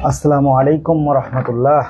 আসসালামু আলাইকুম ওয়া রাহমাতুল্লাহ।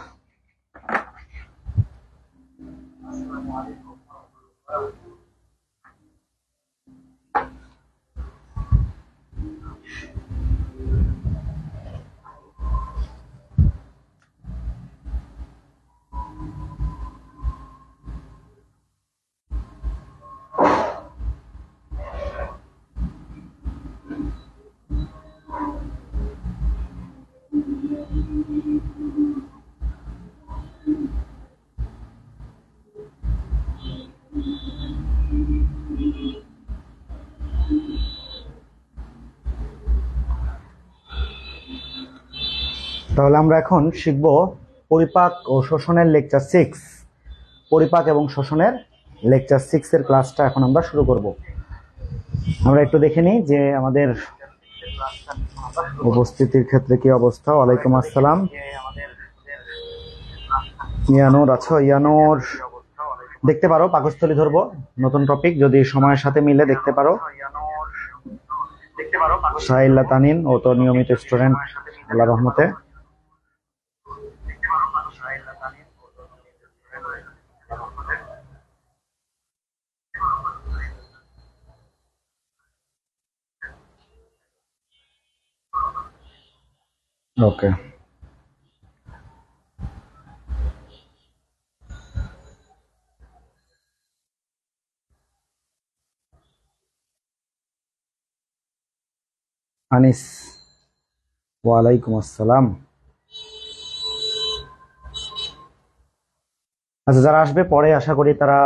তাহলে আমরা এখন শিখব পরিপাক ও শোষণের লেকচার 6। পরিপাক এবং শোষণের লেকচার 6 এর ক্লাসটা এখন আমরা শুরু করব। আমরা একটু দেখে নিই যে আমাদের উপস্থিতির ক্ষেত্রে কি অবস্থা। ওয়ালাইকুম আসসালাম। ইয়ানুর আছো? ইয়ানুর দেখতে পারো, পাকস্থলী ধরবো, নতুন টপিক, যদি সময়ের সাথে মিলে দেখতে পারো। সাহিল্লা তানিন, ও তো নিয়মিত স্টুডেন্ট আল্লাহর রহমতে। ওকে, আনিস ওয়ালাইকুম আসসালাম। আচ্ছা, যারা আসবে পরে আশা করি তারা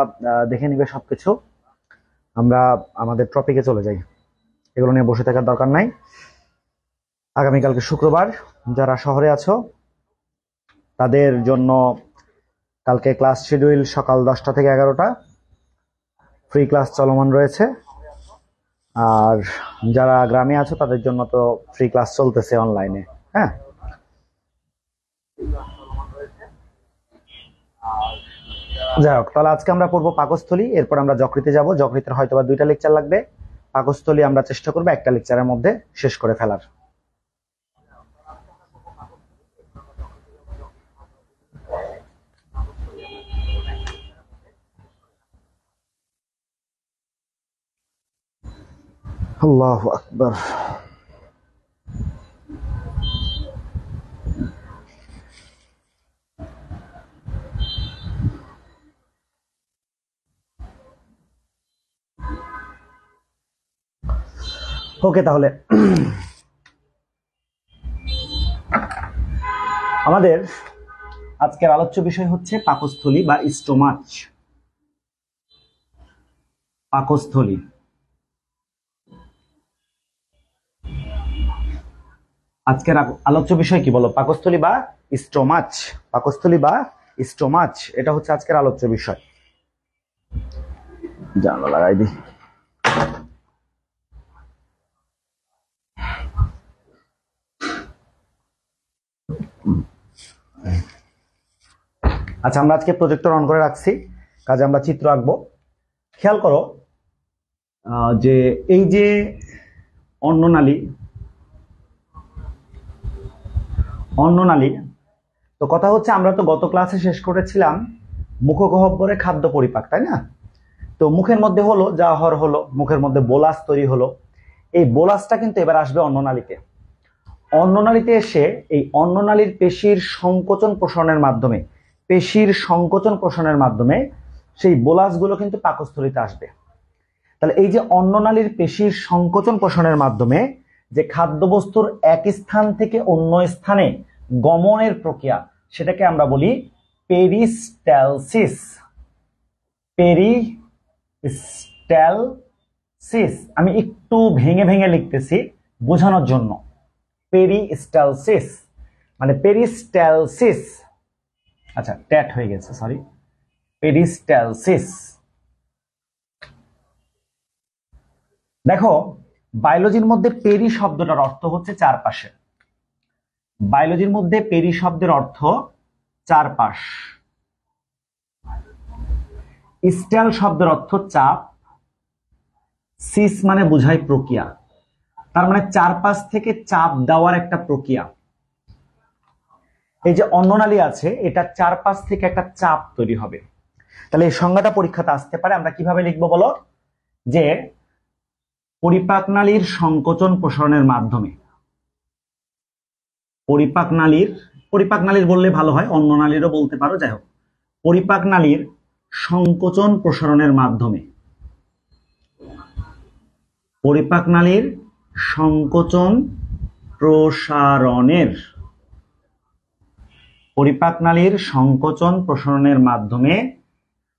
দেখে নিবে সবকিছু। আমরা আমাদের টপিকে চলে যাই, এগুলো নিয়ে বসে থাকার দরকার নাই। আগামীকালকে শুক্রবার, যারা শহরে আছো তাদের জন্য কালকে ক্লাস শিডিউল সকাল 10টা থেকে 11টা, ফ্রি ক্লাস চলমান রয়েছে। আর যারা গ্রামে আছো তাদের জন্য তো ফ্রি ক্লাস চলতেছে অনলাইনে। হ্যাঁ, যাই হোক, তাহলে আজকে আমরা পড়বো পাকস্থলী, এরপর আমরা যকৃতে যাব। যকৃতের হয়তো বা 2টা লেকচার লাগবে। পাকস্থলী আমরা চেষ্টা করবো একটা লেকচারের মধ্যে শেষ করে ফেলার। আল্লাহু আকবার। ওকে, তাহলে আমাদের আজকের আলোচ্য বিষয় হচ্ছে পাকস্থলী বা স্টোমাচ। পাকস্থলী, আজকের আলোচ্য বিষয় কি বলো? পাকস্থলী বা স্টোমাচ। পাকস্থলী বা স্টোমাচ, এটা হচ্ছে আজকের আলোচ্য বিষয়। জানলা লাগাই দি। আচ্ছা, আমরা আজকে প্রজেক্টর অন করে রাখছি, কাজে আমরা চিত্র আঁকবো। খেয়াল করো যে এই যে অন্ননালী, অন্ননালী, তো কথা হচ্ছে আমরা তো গত ক্লাসে শেষ করেছিলাম মুখগহ্বরে খাদ্য পরিপাক, তাই না? তো মুখের মধ্যে হলো, যা হওয়ার হলো, মুখের মধ্যে বোলাস তৈরি হলো। এই বোলাসটা কিন্তু এবার আসবে অন্ননালীতে। অন্ননালীতে এসে এই অন্ননালীর পেশির সংকোচন প্রসারণের মাধ্যমে, পেশির সংকোচন প্রসারণের মাধ্যমে সেই বোলাসগুলো কিন্তু পাকস্থলীতে আসবে। তাহলে এই যে অন্ননালীর পেশির সংকোচন প্রসারণের মাধ্যমে যে খাদ্যবস্তুর এক স্থান থেকে অন্য স্থানে গমনের প্রক্রিয়া, সেটাকে আমরা বলি পেরিস্টালসিস। পেরিস্টালসিস, আমি একটু ভেঙে ভেঙে লিখতেছি বোঝানোর জন্য। পেরিস্টালসিস মানে পেরিস্টালসিস, আচ্ছা ট্যাট হয়ে গেছে, সরি। পেরিস্টালসিস। দেখো, বায়োলজির মধ্যে পেরি শব্দটার অর্থ হচ্ছে চারপাশে। বায়োলজির মধ্যে পেরি শব্দের অর্থ চারপাশ। স্টাল শব্দের অর্থ চাপ। সিস মানে বোঝায় প্রক্রিয়া, তার মানে চারপাশ থেকে চাপ দেওয়ার একটা প্রক্রিয়া। এই যে অন্ননালী আছে, এটা চারপাশ থেকে একটা চাপ তৈরি হবে। তাহলে এই সংজ্ঞাটা পরীক্ষাতে আসতে পারে। আমরা কিভাবে লিখবো বলো, যে পরিপাক নালীর সংকোচন প্রসারণের মাধ্যমে, পরিপাক নালীর বললে ভালো হয়, অন্য নালীরও বলতে পারো, যাই হোক, পরিপাক নালীর সংকোচন প্রসারণের মাধ্যমে, পরিপাক নালীর সংকোচন প্রসারণের, পরিপাক নালীর সংকোচন প্রসারণের মাধ্যমে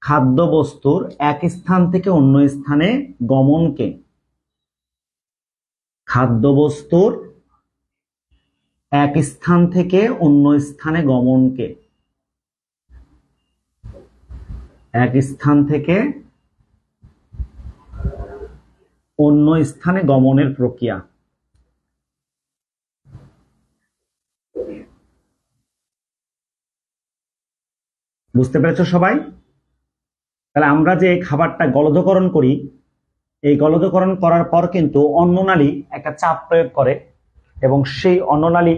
খাদ্যবস্তুর এক স্থান থেকে অন্য স্থানে গমনকে, খাদ্যবস্তুর এক স্থান থেকে অন্য স্থানে গমনকে, এক স্থান থেকে অন্য স্থানে গমনের প্রক্রিয়া। বুঝতে পেরেছো সবাই? তাহলে আমরা যে খাবারটা গলদকরণ করি, এই গলদকরণ করার পর কিন্তু অন্ননালী একটা চাপ প্রয়োগ করে, এবং সেই অন্ননালী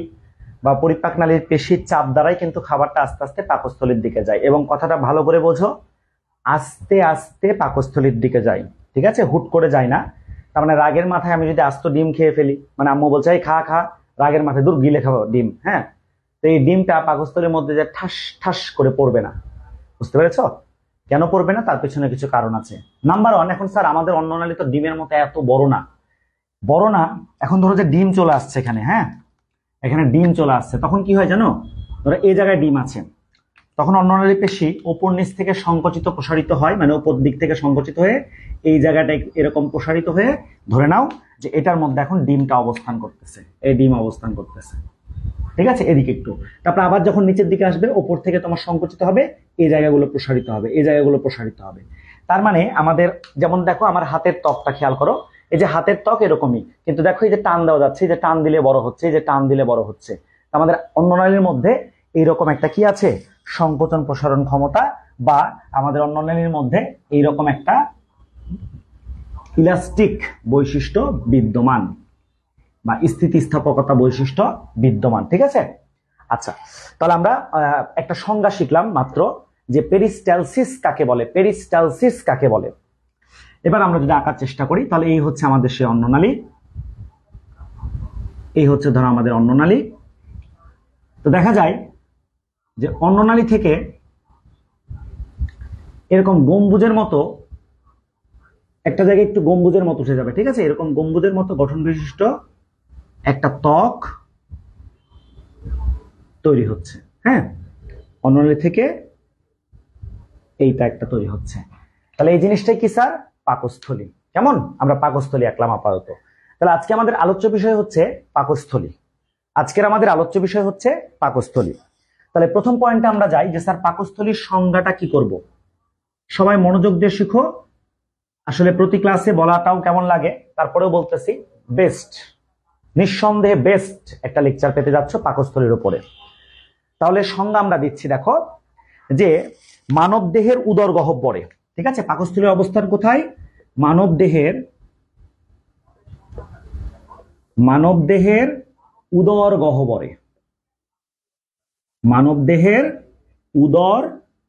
বা পরিপাক নালীর পেশির চাপ দ্বারাই কিন্তু খাবারটা আস্তে আস্তে পাকস্থলীর দিকে যায়। এবং কথাটা ভালো করে বোঝো, আস্তে আস্তে পাকস্থলীর দিকে যায়, ঠিক আছে, হুট করে যায় না। তার মানে রাগের মাথায় আমি যদি আস্ত ডিম খেয়ে ফেলি, মানে আম্মু বলছে এই খা খা, রাগের মাথায় দূর গিলে খাবো ডিম, হ্যাঁ, তো এই ডিমটা পাকস্থলীর মধ্যে যে ঠাস ঠাস করে পড়বে না। বুঝতে পেরেছো? কেন পড়বে না? তার পেছনে কিছু কারণ আছে। নাম্বার ওয়ান, এখন স্যার আমাদের অন্ননালী তো ডিমের মতো এত বড় না, বড় না। এখন ধরো যে ডিম চলে আসছে এখানে, হ্যাঁ, এখানে ডিম চলে আসছে, তখন কি হয় জানো? ধরো এই জায়গায় ডিম আছে, তখন অন্ননালী পেশি ওপর নিচ থেকে সংকুচিত প্রসারিত হয়, মানে উপর দিক থেকে সংকুচিত হয়ে এই জায়গাটা এরকম প্রসারিত হয়ে, ধরে নাও যে এটার মধ্যে এখন ডিমটা অবস্থান করতেছে, এই ডিম অবস্থান করতেছে, ঠিক আছে, এদিকে একটু। তারপর আবার যখন নিচের দিকে আসবে, ওপর থেকে তোমার সংকুচিত হবে, এই জায়গাগুলো প্রসারিত হবে, এই জায়গাগুলো প্রসারিত হবে। তার মানে আমাদের, যেমন দেখো আমার হাতের ত্বকটা খেয়াল করো, এই যে হাতের ত্বক এরকমই, কিন্তু দেখো এই যে টান দেওয়া যাচ্ছে, এই যে টান দিলে বড় হচ্ছে, এই যে টান দিলে বড় হচ্ছে। আমাদের অন্ননালীর মধ্যে এইরকম একটা কি আছে, সংকোচন প্রসারণ ক্ষমতা, বা আমাদের অন্ননালীর মধ্যে এইরকম একটা ইলাস্টিক বৈশিষ্ট্য বিদ্যমান, বা স্থিতিস্থাপকতা বৈশিষ্ট্য বিদ্যমান, ঠিক আছে। আচ্ছা, তাহলে আমরা একটা সংজ্ঞা শিখলাম মাত্র, যে পেরিস্টালসিস কাকে বলে, পেরিস্টালসিস কাকে বলে। এবার আমরা যদি আঁকার চেষ্টা করি, তাহলে এই হচ্ছে আমাদের সেই অন্ননালী, এই হচ্ছে ধরো আমাদের অন্ননালী। তো দেখা যায় যে অন্ননালী থেকে এরকম গম্বুজের মতো একটা জায়গায় একটু গম্বুজের মতো উঠে যাবে, ঠিক আছে, এরকম গম্বুজের মতো গঠন বিশিষ্ট একটা ত্বক তৈরি হচ্ছে, হ্যাঁ, অন্ননালী থেকে এইটা একটা তৈরি হচ্ছে। তাহলে এই জিনিসটাই কি স্যার? পাকস্থলী। কেমন? আমরা পাকস্থলী আঁকলাম আপাতত। তাহলে আজকে আমাদের আলোচ্য বিষয় হচ্ছে পাকস্থলী। আজকের আমাদের আলোচ্য বিষয় হচ্ছে পাকস্থলী। তাহলে প্রথম পয়েন্টে আমরা যাই, যে স্যার পাকস্থলীর সংজ্ঞাটা কি করব। সবাই মনোযোগ দিয়ে শিখো। আসলে প্রতি ক্লাসে বলাটাও কেমন লাগে, তারপরেও বলতেছি, বেস্ট, নিঃসন্দেহে বেস্ট একটা লেকচার পেতে যাচ্ছ পাকস্থলীর উপরে। তাহলে সংজ্ঞা আমরা দিচ্ছি, দেখো, যে মানব দেহের উদর গহ্বরে, ঠিক আছে, পাকস্থলীর অবস্থান কোথায়? মানব দেহের উদর গহ্বরে, মানব দেহের উদর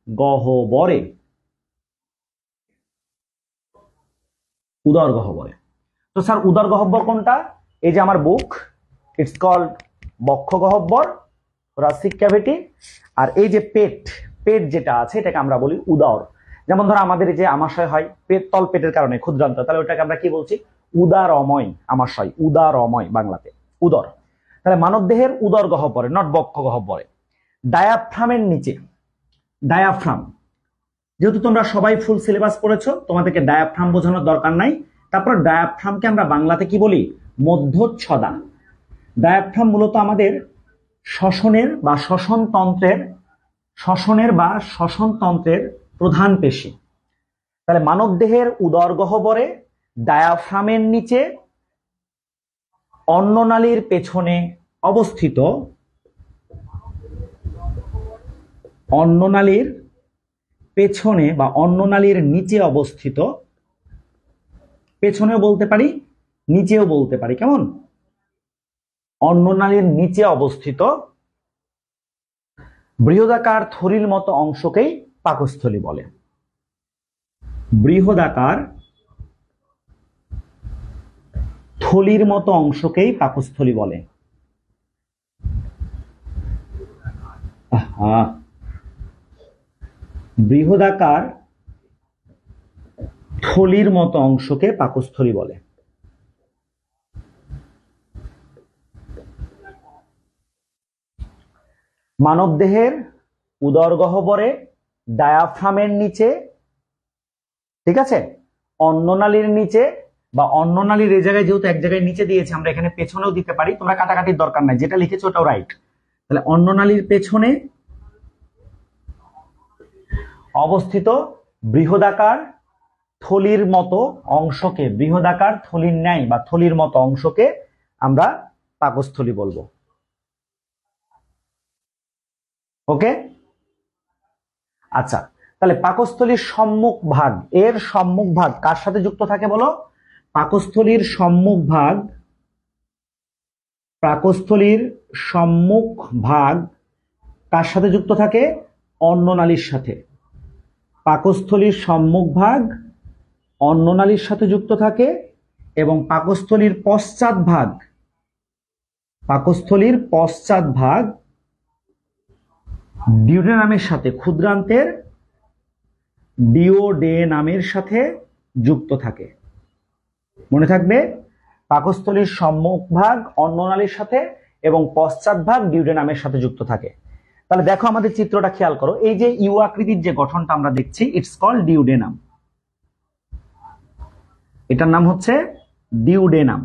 গহ্বরে, উদর গহ্বরে। তো স্যার উদর গহ্বর কোনটা? এই যে আমার বুক, ইটস কল্ড বক্ষ গহ্বর, thoracic ক্যাভিটি। আর এই যে পেট, পেট যেটা আছে এটাকে আমরা বলি উদর। যেমন ধরো আমাদের যে আমাশয় হয় পেট, তল পেটের কারণে ক্ষুদ্রান্ত, তাহলে ওটাকে আমরা কি বলছি? উদারময় আমাশয়, উদারময় বাংলাতে উদর। তাহলে মানব দেহের উদর গহ্বরে, নট বক্ষ গহ্বরে, ডায়াফ্রামের নিচে, ডায়াফ্রাম, যেহেতু তোমরা সবাই ফুল সিলেবাস পড়েছো, তোমাদেরকে ডায়াফ্রাম বোঝানোর দরকার নাই। তারপর ডায়াফ্রামকে আমরা বাংলাতে কি বলি? মধ্যচ্ছদা। ডায়াফ্রাম মূলত আমাদের শ্বসনের বা শ্বসনতন্ত্রের প্রধান পেশি। তাহলে মানব দেহের উদর গহ্বরে, ডায়াফ্রামের নিচে, অন্ননালীর পেছনে অবস্থিত, অন্ননালীর পেছনে বা অন্ননালীর নিচে অবস্থিত, পেছনেও বলতে পারি নিচেও বলতে পারি, কেমন? অন্ননালীর নিচে অবস্থিত বৃহদাকার থলির মতো অংশকেই পাকস্থলী বলে। বৃহদাকার থলির মতো অংশকেই পাকস্থলী বলে। বৃহদাকার থলির মতো অংশকে পাকস্থলী বলে। মানবদেহের উদরগহ্বরে ডায়াফ্রামের নিচে, ঠিক আছে, অন্ননালীর নিচে, বা অন্ননালীর এই জায়গায় যেহেতু এক জায়গায় নিচে দিয়েছে, আমরা এখানে পেছনেও দিতে পারি, তোমরা কাটাকাটির দরকার নাই, যেটা লিখেছো ওটাও রাইট। তাহলে অন্ননালীর পেছনে অবস্থিত বৃহদাকার থলির মতো অংশকে, বৃহদাকার থলির ন্যায় বা থলির মতো অংশকে আমরা পাকস্থলী বলবো। ওকে, আচ্ছা, তাহলে পাকস্থলীর সম্মুখ ভাগ, এর সম্মুখ ভাগ কার সাথে যুক্ত থাকে বলো? পাকস্থলীর সম্মুখ ভাগ, পাকস্থলীর সম্মুখ ভাগ কার সাথে যুক্ত থাকে? অন্ননালীর সাথে। পাকস্থলীর সম্মুখ ভাগ অন্ননালীর সাথে যুক্ত থাকে এবং পাকস্থলীর পশ্চাৎ ভাগ, পাকস্থলীর পশ্চাৎ ভাগ ডিউডেনামের সাথে, ক্ষুদ্রান্তের ডিওডেনামের সাথে যুক্ত থাকে। মনে থাকবে, পাকস্থলীর সম্মুখ ভাগ অন্ননালীর সাথে এবং পশ্চাৎ ভাগ ডিউডেনামের সাথে যুক্ত থাকে। তাহলে দেখো আমাদের চিত্রটা খেয়াল করো, এই যে ইউ আকৃতির যে গঠনটা আমরা দেখছি, ইটস কল্ড ডিউডেনাম। এটার নাম হচ্ছে ডিউডেনাম।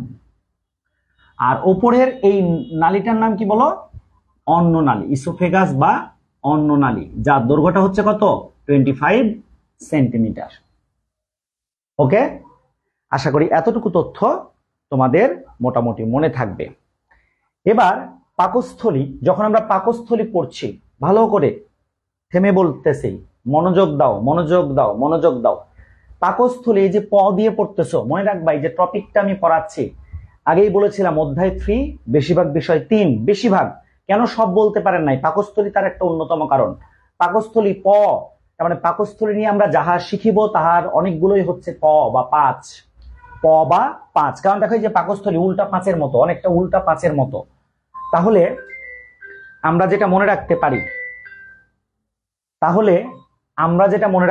আর উপরের এই নালীটার নাম কি বলো? অন্ননালী, ইসোফেগাস বা অন্ননালী, যার দৈর্ঘ্যটা হচ্ছে কত? 25 সেন্টিমিটার। ওকে, আশা করি এতটুকু তথ্য তোমাদের মোটামুটি মনে থাকবে। এবার পাকস্থলী, যখন আমরা পাকস্থলী পড়ছি, ভালো করে থেমে বলতেছি, মনোযোগ দাও, মনোযোগ দাও, মনোযোগ দাও। পাকস্থলী, এই যে প দিয়ে পড়তেছো, মনে রাখবা এই যে টপিকটা আমি পড়াচ্ছি, আগেই বলেছিলাম অধ্যায় 3 বেশিরভাগ বিষয় 3, বেশিরভাগ, কেন সব বলতে পারেন নাই? পাকস্থলী তার একটা অন্যতম কারণ। পাকস্থলী প, তার মানে পাকস্থলী নিয়ে আমরা যাহা শিখিব তাহার অনেকগুলোই হচ্ছে প বা 5, প বা 5। কারণ দেখো যে পাকস্থলী উল্টা 5-এর মতো, অনেকটা উল্টা 5-এর মতো। তাহলে আমরা যেটা মনে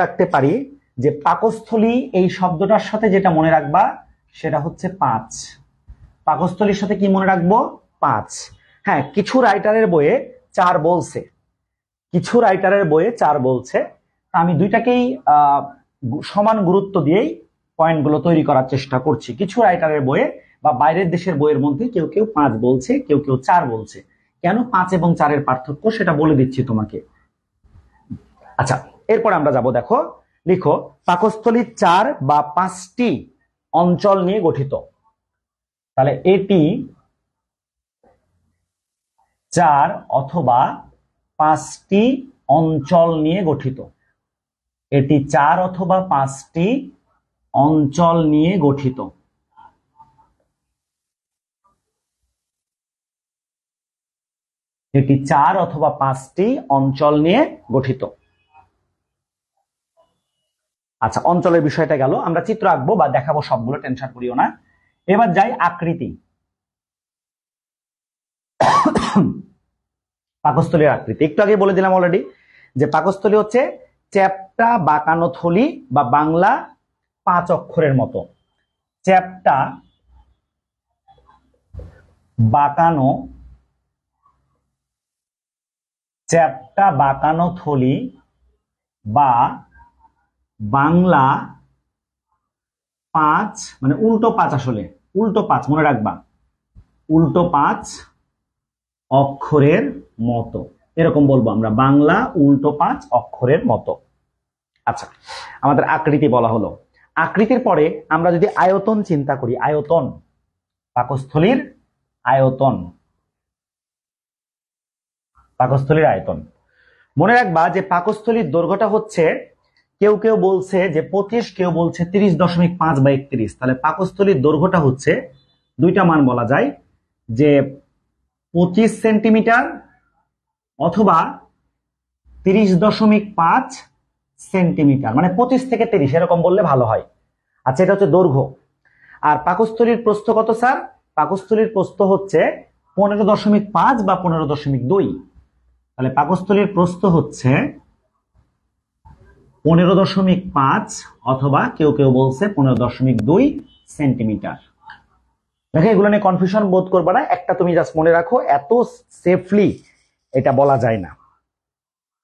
রাখতে পারি, যে পাকস্থলী এই শব্দটার সাথে যেটা মনে রাখবা সেটা হচ্ছে 5। পাকস্থলীর সাথে কি মনে রাখবো? 5। হ্যাঁ, কিছু রাইটারের বইয়ে 4 বলছে, কিছু রাইটারের বইয়ে 4 বলছে। আমি দুইটাকেই সমান গুরুত্ব দিয়েই পয়েন্টগুলো তৈরি করার চেষ্টা করছি। কিছু রাইটারের বইয়ে বা বাইরের দেশের বইয়ের মধ্যে কেউ কেউ 5 বলছে, কেউ কেউ 4 বলছে। কেন 5 এবং 4-এর পার্থক্য সেটা বলে দিচ্ছি তোমাকে। আচ্ছা, এরপর আমরা যাব, দেখো লিখো, পাকস্থলী 4 বা 5টি অঞ্চল নিয়ে গঠিত। তাহলে এটি 4 অথবা 5টি অঞ্চল নিয়ে গঠিত। এটি 4 অথবা 5টি অঞ্চল নিয়ে গঠিত। এটি 4 অথবা 5টি অঞ্চল নিয়ে গঠিত। আচ্ছা, অঞ্চলের বিষয়টা গেল, আমরা চিত্র আঁকবো বা দেখাবো সবগুলো, টেনশন করিও না। এবার যাই আকৃতি। পাকস্থলীর আকৃতি একটু আগে বলে দিলাম অলরেডি, যে পাকস্থলী হচ্ছে চ্যাপ্টা বাঁকানো থলি, বা বাংলা 5 অক্ষরের মতো। চ্যাপ্টা বাঁকানো থলি বা বাংলা 5, মানে উল্টো 5, আসলে উল্টো 5 মনে রাখবা, উল্টো 5 অক্ষরের মতো, এরকম বলবো আমরা, বাংলা উল্টো 5 অক্ষরের মতো। আচ্ছা, আমাদের আকৃতি বলা হলো। আকৃতির পরে আমরা যদি আয়তন চিন্তা করি, আয়তন, পাকস্থলীর আয়তন, পাকস্থলীর আয়তন মনে রাখবা যে পাকস্থলীর দৈর্ঘ্যটা হচ্ছে, কেউ কেউ বলছে যে 25, কেউ বলছে 30.5 বা 31। তাহলে পাকস্থলীর দৈর্ঘ্যটা হচ্ছে, দুইটা মান বলা যায়, যে 25 সেন্টিমিটার অথবা 30.5 সেন্টিমিটার, মানে 25 থেকে 30 এরকম বললে ভালো হয়। আচ্ছা, এটা হচ্ছে দৈর্ঘ্য। আর পাকস্থলীর প্রস্থ কত স্যার? পাকস্থলীর প্রস্থ হচ্ছে 15.5 বা 15.2। তাহলে পাকস্থলীর প্রস্থ হচ্ছে 15.5 অথবা কেউ কেউ বলছে 15.2 সেন্টিমিটার। দেখো, এগুলো নিয়ে কনফিউশন বোধ করবে না, একটা তুমি জাস্ট মনে রাখো, এত সেফলি এটা বলা যায় না।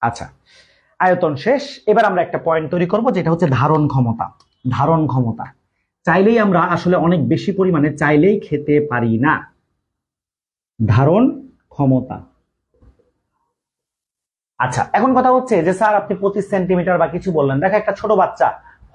আচ্ছা, আয়তন শেষ। এবার আমরা একটা পয়েন্ট তৈরি করব, যেটা হচ্ছে ধারণ ক্ষমতা। ধারণ ক্ষমতা চাইলেই আমরা আসলে অনেক বেশি পরিমাণে চাইলেই খেতে পারি না। ধারণ ক্ষমতা। আচ্ছা, এখন কথা হচ্ছে যে স্যার আপনি 25 সেন্টিমিটার বা কিছু বললেন। দেখো, একটা ছোট বাচ্চা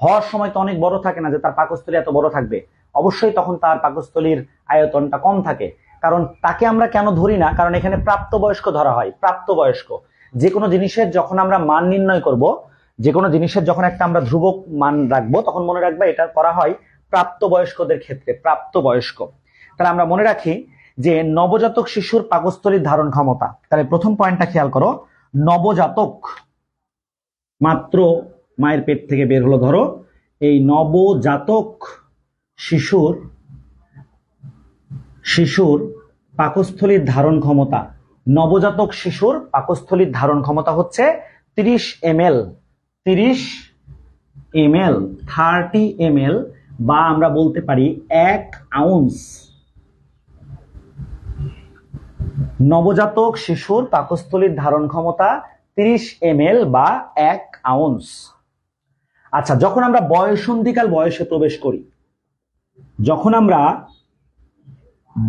হওয়ার সময় তো অনেক বড় থাকে না যে তার পাকস্থলী এত বড় থাকবে। অবশ্যই তখন তার পাকস্থলীর আয়তনটা কম থাকে। কারণ তাকে আমরা কেন ধরি না? কারণ এখানে প্রাপ্তবয়স্ক ধরা হয়। প্রাপ্তবয়স্ক যে কোনো জিনিসের যখন আমরা মান নির্ণয় করব, যে কোনো জিনিসের যখন একটা আমরা ধ্রুবক মান রাখবো, তখন মনে রাখবে এটা করা হয় প্রাপ্তবয়স্কদের ক্ষেত্রে। প্রাপ্তবয়স্ক। তাহলে আমরা মনে রাখি যে নবজাতক শিশুর পাকস্থলীর ধারণ ক্ষমতা। তাহলে প্রথম পয়েন্টটা খেয়াল করো, নবজাতক মাত্র মায়ের পেট থেকে বের হলো, ধরো এই নবজাতক শিশুর পাকস্থলীর ধারণ ক্ষমতা। নবজাতক শিশুর পাকস্থলীর ধারণ ক্ষমতা হচ্ছে 30 ml। 30 ml, 30 ml, বা আমরা বলতে পারি 1 আউন্স। নবজাতক শিশুর পাকস্থলীর ধারণ ক্ষমতা 30 ml বা 1 আউন্স। আচ্ছা, যখন আমরা বয়ঃসন্ধিকাল বয়সে প্রবেশ করি, যখন আমরা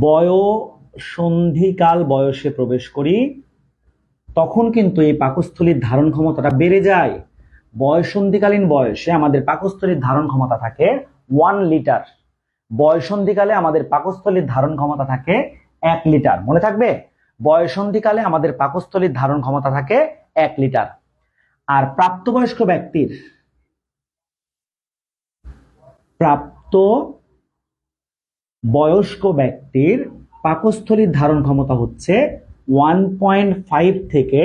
বয়ঃসন্ধিকাল বয়সে প্রবেশ করি, তখন কিন্তু এই পাকস্থলীর ধারণ ক্ষমতাটা বেড়ে যায়। বয়ঃসন্ধিকালীন বয়সে আমাদের পাকস্থলীর ধারণ ক্ষমতা থাকে 1 লিটার। বয়ঃসন্ধিকালে আমাদের পাকস্থলীর ধারণ ক্ষমতা থাকে 1 লিটার। মনে থাকবে, বয়ঃসন্ধিকালে আমাদের পাকস্থলীর ধারণ ক্ষমতা থাকে 1 লিটার। আর প্রাপ্তবয়স্ক ব্যক্তির পাকস্থলীর ধারণ ক্ষমতা হচ্ছে 1.5 থেকে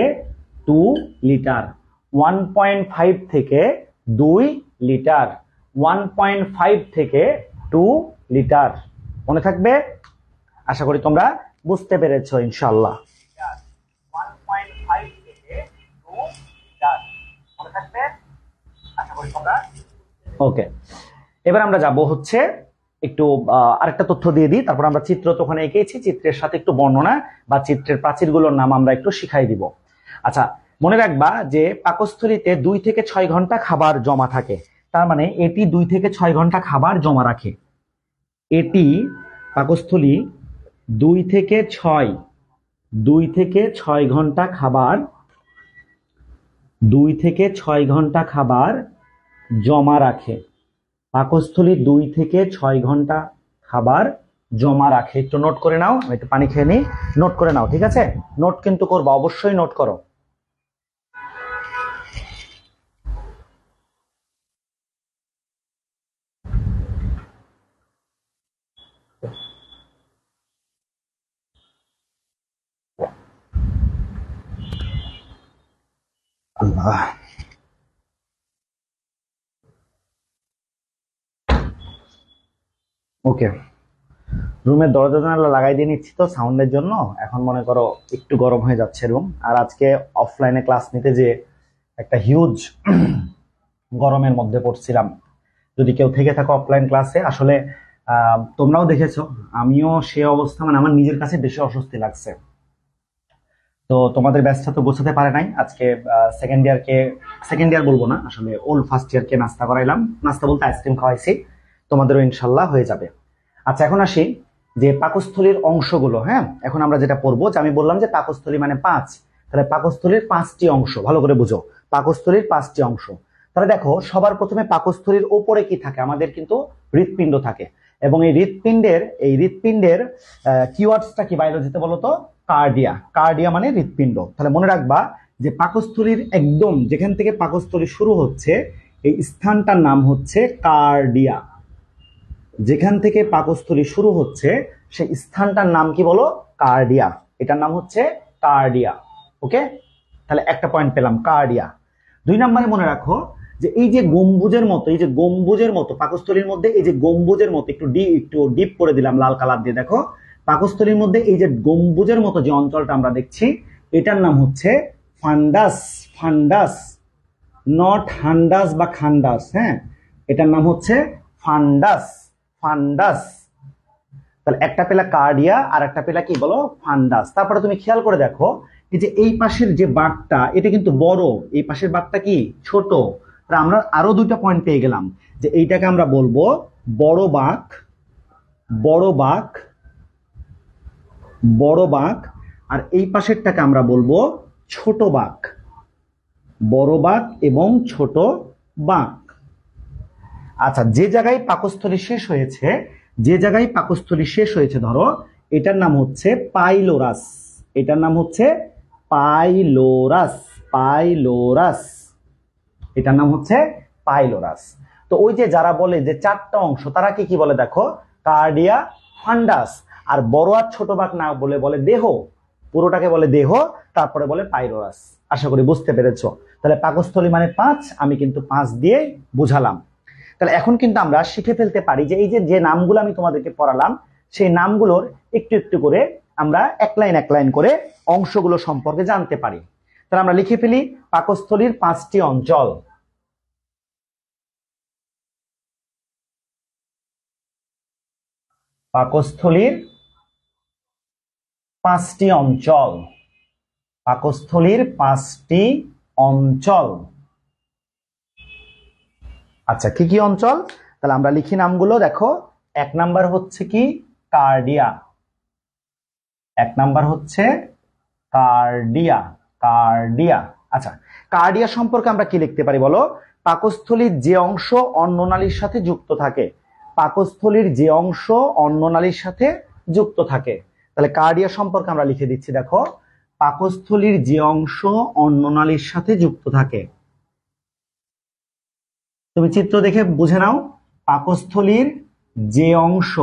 2 লিটার। 1.5 থেকে 2 লিটার। 1.5 থেকে 2 লিটার। মনে থাকবে? আশা করি তোমরা বুঝতে পেরেছো ইনশাআল্লাহ। 1.5 থেকে 2 লিটার। মনে থাকবে? আশা করি তোমরা। ওকে, এবার আমরা যাব হচ্ছে একটু আরেকটা তথ্য দিয়ে দিই, তারপর আমরা চিত্র তো ওখানে এঁকেছি, চিত্রের সাথে একটু বর্ণনা বা চিত্রের প্রাচীরগুলোর নাম আমরা একটু শিখাই দিব। আচ্ছা, মনে রাখবা যে পাকস্থলীতে 2 থেকে 6 ঘন্টা খাবার জমা থাকে। তার মানে এটি 2 থেকে 6 ঘন্টা খাবার জমা রাখে। এটি পাকস্থলী 2 থেকে 6 ঘন্টা খাবার 2 থেকে 6 ঘন্টা খাবার জমা রাখে। পাকস্থলী 2 থেকে 6 ঘন্টা খাবার জমা রাখে। একটু নোট করে নাও, আমি একটু পানি খেয়ে নিই, নোট করে নাও, ঠিক আছে? নোট কিন্তু করবা, অবশ্যই নোট করো। আল্লাহ, ওকে, রুমের দরজা জানালা লাগাই দিয়ে নিচ্ছি তো সাউন্ডের জন্য। এখন মনে করো একটু গরম হয়ে যাচ্ছে রুম। আর আজকে অফলাইনে ক্লাস নিতে যে একটা হিউজ গরমের মধ্যে পড়ছিলাম। যদি কেউ থেকে থাকো অফলাইন ক্লাসে, আসলে তোমরাও দেখেছো, আমিও সে অবস্থা, মানে আমার নিজের কাছে বেশি অস্বস্তি লাগছে। তো তোমাদের ব্যাচটা তো গোছাতে পারে নাই আজকে। সেকেন্ড ইয়ার বলবো না, আসলে ওল্ড ফার্স্ট ইয়ারকে নাস্তা করাইলাম। নাস্তা বলতে আইসক্রিম খাওয়াইছি। তোমাদেরও ইনশাল্লাহ হয়ে যাবে। আচ্ছা, এখন আসি যে পাকস্থলীর অংশগুলো। হ্যাঁ, এখন আমরা যেটা পড়বো, যে আমি বললাম যে পাকস্থলী মানে 5, তাহলে পাকস্থলীর 5টি অংশ ভালো করে বুঝো। পাকস্থলীর 5টি অংশ। তাহলে দেখো, সবার প্রথমে পাকস্থলীর উপরে কি থাকে? আমাদের কিন্তু হৃৎপিণ্ড থাকে। এবং এই হৃৎপিণ্ডের কিওয়ার্ডসটা কি বায়োলজিতে বলো তো? কার্ডিয়া। কার্ডিয়া মানে হৃৎপিণ্ড। তাহলে মনে রাখবা যে পাকস্থলীর একদম যেখান থেকে পাকস্থলী শুরু হচ্ছে, এই স্থানটার নাম হচ্ছে কার্ডিয়া। যেখান থেকে পাকস্থলী শুরু হচ্ছে সেই স্থানটার নাম কি বলো? কার্ডিয়া। এটার নাম হচ্ছে কার্ডিয়া। ওকে, তাহলে একটা পয়েন্ট পেলাম, কার্ডিয়া। 2 নম্বরে মনে রাখো যে এই যে গম্বুজের মতো, এই যে গম্বুজের মতো পাকস্থলীর মধ্যে এই যে গম্বুজের মতো, একটু ডিপ করে দিলাম লাল কালার দিয়ে, দেখো পাকস্থলীর মধ্যে এই যে গম্বুজের মতো যে অঞ্চলটা আমরা দেখছি, এটার নাম হচ্ছে ফান্ডাস। ফান্ডাস, নট হান্ডাস বা খান্ডাস, হ্যাঁ, এটার নাম হচ্ছে ফান্ডাস। ফান্ডাস। তাহলে একটা পেলা কার্ডিয়া আর একটা পেলা কি বলো, ফান্ডাস। তারপরে তুমি খেয়াল করে দেখো এই যে এই পাশের যে বাঁকটা এটা কিন্তু বড়, এই পাশের বাঁকটা কি ছোট। আমরা আরো 2টা পয়েন্ট পেয়ে গেলাম, যে এইটাকে আমরা বলবো বড় বাঁক, বড় বাঁক, বড় বাঁক, আর এই পাশেরটাকে আমরা বলবো ছোট বাঁক, বড় বাঁক এবং ছোট বাঁক। আচ্ছা, যে জায়গায় পাকস্থলী শেষ হয়েছে, যে জায়গায় পাকস্থলী শেষ হয়েছে ধরো এটার নাম হচ্ছে পাইলোরাস, এটার নাম হচ্ছে পাইলোরাস, পাইলোরাস, এটার নাম হচ্ছে পাইলোরাস। তো ওই যে যারা বলে যে 4টা অংশ, তারা কি কি বলে দেখো, কার্ডিয়া, ফান্ডাস, আর বড় আর ছোট বাঁক না বলে বলে দেহ, পুরোটাকে বলে দেহ, তারপরে বলে পাইলোরাস। আশা করি বুঝতে পেরেছো। তাহলে পাকস্থলী মানে 5, আমি কিন্তু 5 দিয়ে বুঝালাম। তাহলে এখন কিন্তু আমরা শিখে ফেলতে পারি যে এই যে নামগুলো আমি তোমাদেরকে পড়ালাম, সেই নামগুলোর একটু একটু করে আমরা এক লাইন করে অংশগুলো সম্পর্কে জানতে পারি। তাহলে আমরা লিখে ফেলি পাকস্থলীর 5টি অঞ্চল। পাকস্থলীর 5টি অঞ্চল, পাকস্থলীর 5টি অঞ্চল। আচ্ছা, কি কি অঞ্চল? তাহলে আমরা লিখি নামগুলো, দেখো 1 নাম্বার হচ্ছে কি কার্ডিয়া, 1 নাম্বার হচ্ছে কার্ডিয়া, কার্ডিয়া। আচ্ছা, কার্ডিয়া সম্পর্কে আমরা কি লিখতে পারি বলো, পাকস্থলীর যে অংশ অন্ননালীর সাথে যুক্ত থাকে, পাকস্থলীর যে অংশ অন্ননালীর সাথে যুক্ত থাকে। তাহলে কার্ডিয়া সম্পর্কে আমরা লিখে দিচ্ছি, দেখো পাকস্থলীর যে অংশ অন্ননালীর সাথে যুক্ত থাকে। তুমি চিত্র দেখে বুঝে নাও, পাকস্থলীর যে অংশ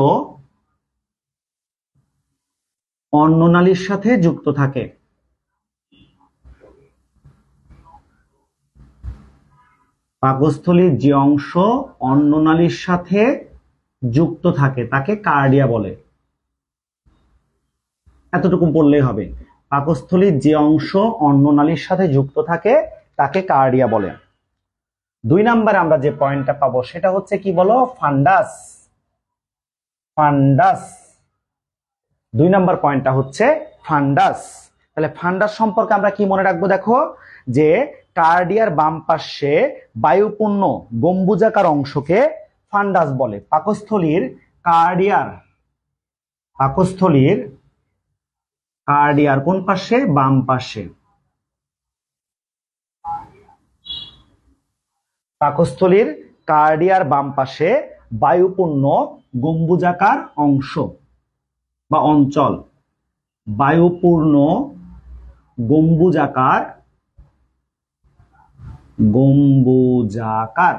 অন্ননালীর সাথে যুক্ত থাকে, পাকস্থলীর যে অংশ অন্ননালীর সাথে যুক্ত থাকে তাকে কার্ডিয়া বলে। এতটুকু বললেই হবে, পাকস্থলীর যে অংশ অন্ননালীর সাথে যুক্ত থাকে তাকে কার্ডিয়া বলে। 2 নম্বরে আমরা যে পয়েন্টটা পাবো সেটা হচ্ছে কি বলো, ফান্ডাস। ফান্ডাস, 2 নম্বর পয়েন্টটা হচ্ছে ফান্ডাস। তাহলে ফান্ডাস সম্পর্কে আমরা কি মনে রাখবো, দেখো যে কার্ডিয়ার বাম পাশে বায়ুপূর্ণ গম্বুজাকার অংশকে ফান্ডাস বলে। পাকস্থলীর কার্ডিয়ার, পাকস্থলীর কার্ডিয়ার কোন পাশে, বাম পাশে, পাকস্থলীর কার্ডিয়ার বাম পাশে বায়ুপূর্ণ গম্বুজাকার অংশ বা অঞ্চল, বায়ুপূর্ণ গম্বুজাকার, গম্বুজাকার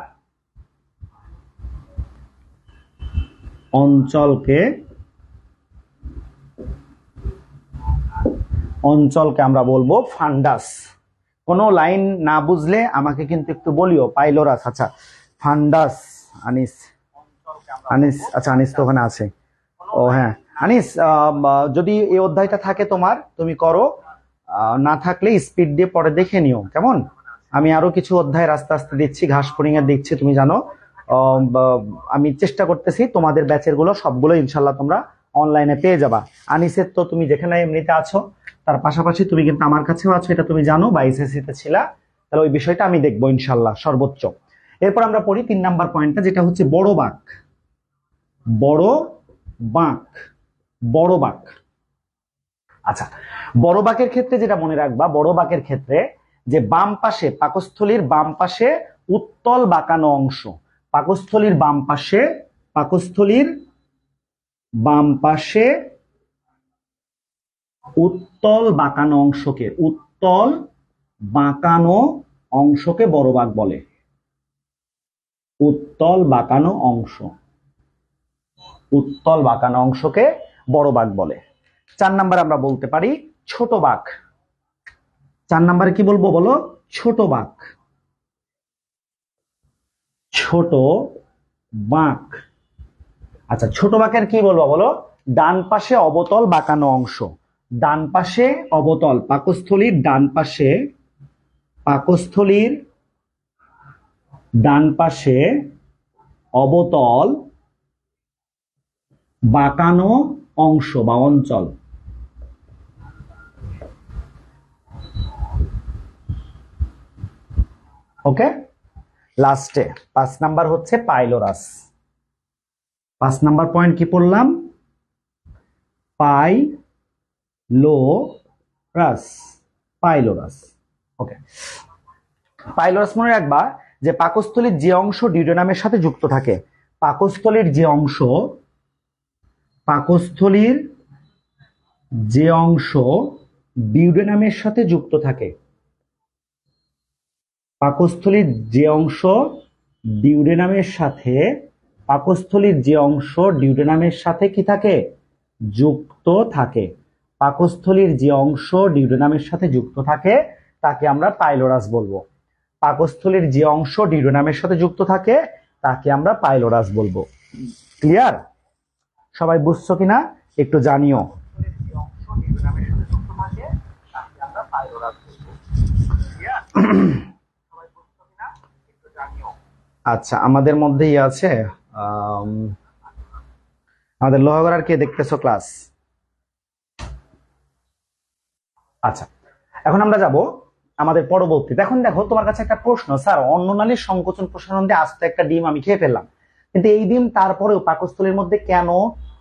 অঞ্চলকে আমরা বলবো ফান্ডাস। কোনো লাইন না বুঝলে আমাকে কিন্তু একটু বলিও, পাইলোরাস। আচ্ছা, ফান্ডাস, আনিস, আনিস, আচ্ছা আনিস তো ওখানে আছে। ও হ্যাঁ আনিস, যদি এই অধ্যায়টা থাকে তোমার তুমি করো, না থাকলে স্পিড দিয়ে পরে দেখে নিও, কেমন? আমি আরো কিছু অধ্যায় আস্তে আস্তে দিচ্ছি, ঘাসফড়িং এর দিচ্ছি, তুমি জানো। আমি চেষ্টা করতেছি তোমাদের ব্যাচের গুলো সবগুলো ইনশাল্লাহ তোমরা অনলাইনে পেয়ে যাবা। আনিসের তো তুমি যেখানে এমনিতে আছো, তার পাশাপাশি তুমি কিন্তু আমার কাছেও আছো, এটা তুমি জানো, বা এসএসসি তে ছিলা। তাহলে ওই বিষয়টা আমি দেখবো ইনশাল্লাহ সর্বোচ্চ। এরপর আমরা পড়ি 3 নাম্বার পয়েন্টটা, যেটা হচ্ছে বড় বাঁক। বড় বাঁক, বড় বাঁক। আচ্ছা, বড় বাঁকের ক্ষেত্রে যেটা মনে রাখবা, বড় বাঁকের ক্ষেত্রে যে বাম পাশে, পাকস্থলীর বাম পাশে উত্তল বাঁকানো অংশ, পাকস্থলীর বাম পাশে, পাকস্থলীর বাম পাশে উত্তল বাঁকানো অংশকে, উত্তল বাঁকানো অংশকে বড় বাঁক বলে। উত্তল বাঁকানো অংশ, উত্তল বাঁকানো অংশকে বড় বাঁক বলে। 4 নাম্বার আমরা বলতে পারি ছোট বাঁক। 4 নাম্বারে কি বলবো বলো? ছোট বাঁক। ছোট বাঁক। আচ্ছা, ছোট বাঁকের কি বলবো বলো? ডান পাশে অবতল বাঁকানো অংশ। ডান পাশে অবতল, পাকস্থলীর ডান পাশে, পাকস্থলীর ডান পাশে অবতল বাঁকানো অংশ বা অঞ্চল। ওকে, লাস্টে 5 নাম্বার হচ্ছে পাইলোরাস। 5 নাম্বার পয়েন্ট কি পড়লাম? পাইলোরাস। পাইলোরাস। ওকে, পাইলোরাস মনে রাখবা যে পাকস্থলীর যে অংশ ডিউডেনামের সাথে যুক্ত থাকে, পাকস্থলীর যে অংশ, পাকস্থলীর যে অংশ ডিউডেনামের সাথে যুক্ত থাকে, পাকস্থলীর যে অংশ ডিউডেনামের সাথে, পাকস্থলীর যে অংশ ডিউডেনামের সাথে কি থাকে? যুক্ত থাকে। পাকস্থলীর যে অংশ ডিউডেনামের সাথে যুক্ত থাকে তাকে আমরা পাইলোরাস বলবো। পাকস্থলীর যে অংশ ডিউডেনামের সাথে যুক্ত থাকে তাকে আমরা পাইলোরাস বলবো। ক্লিয়ার? সবাই বুঝছো কিনা একটু জানিও। আচ্ছা, আমাদের মধ্যেই আছে আমাদের লোহাগড়ার কে দেখতেছো ক্লাস? আচ্ছা, এখন আমরা যাব আমাদের পরবর্তীতে। এখন দেখো তোমার কাছে একটা প্রশ্ন, স্যার অন্ননালীর সংকোচন প্রসারণ দিয়ে আস্ত একটা ডিম আমি খেয়ে ফেললাম, কিন্তু এই ডিম তারপরেও পাকস্থলীর মধ্যে কেন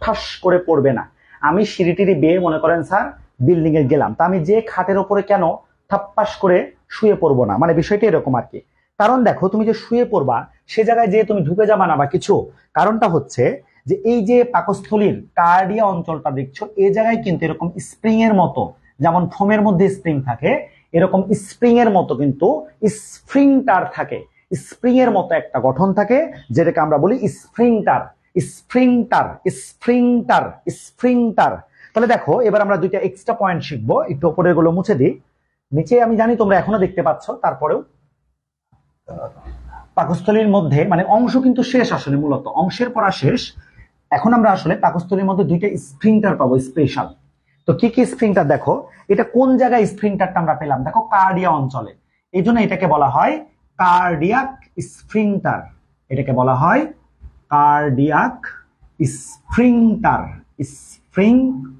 ঠাস করে পড়বে না? আমি সিঁড়িটিরি বেয়ে মনে করেন স্যার বিল্ডিং এ গেলাম, তা আমি যে খাটের ওপরে কেন থাপ্পাস করে শুয়ে পড়বো না? মানে বিষয়টা এরকম আর কি। কারণ দেখো তুমি যে শুয়ে পড়বা সে জায়গায় যে তুমি ঢুকে যাবা না বা কিছু, কারণটা হচ্ছে যে এই যে পাকস্থলীর কার্ডিয়া অঞ্চলটা দেখছো এই জায়গায় কিন্তু এরকম স্প্রিং এর মতো, যেমন ফোমের মধ্যে স্প্রিং থাকে এরকম স্প্রিং এর মতো কিন্তু স্প্রিংটার থাকে। স্প্রিং এর মতো একটা গঠন থাকে যেটাকে আমরা বলি স্প্রিংটার। স্প্রিংটার, স্প্রিংটার, স্প্রিংটার। তাহলে দেখো এবার আমরা দুইটা এক্সট্রা পয়েন্ট শিখবো, একটু উপরের গুলো মুছে দিই। নিচে আমি জানি তোমরা এখনো দেখতে পাচ্ছ, তারপরেও পাকস্থলীর মধ্যে মানে অংশ কিন্তু শেষ, আসলে মূলত অংশের পড়া শেষ। এখন আমরা আসলে পাকস্থলীর মধ্যে দুইটা স্প্রিংটার পাবো স্পেশাল। তো কি কি স্প্রিংটার দেখো, এটা কোন জায়গায় স্প্রিংটারটা আমরা পেলাম? দেখো কার্ডিয়া অঞ্চলে, এই জন্য এটাকে বলা হয় কার্ডিয়াক স্প্রিংটার। এটাকে বলা হয় cardiac sphincter. Sphincter,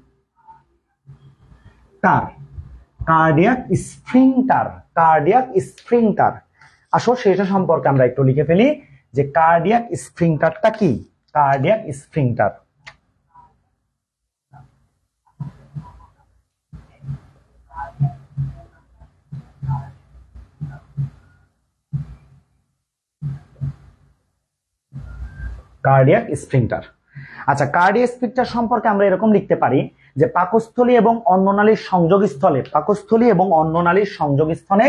cardiac sphincter, cardiac sphincter. আসো সেটা সম্পর্কে আমরা একটু লিখে ফেলি যে কার্ডিয়াক স্প্রিংটারটা কি। Cardiac sphincter, cardiac sphincter. আচ্ছা, কার্ডিয়াক স্প্রিংটার সম্পর্কে আমরা এরকম লিখতে পারি যে পাকস্থলী এবং অন্ননালীর সংযোগস্থলে, পাকস্থলী এবং অন্ননালীর সংযোগস্থলে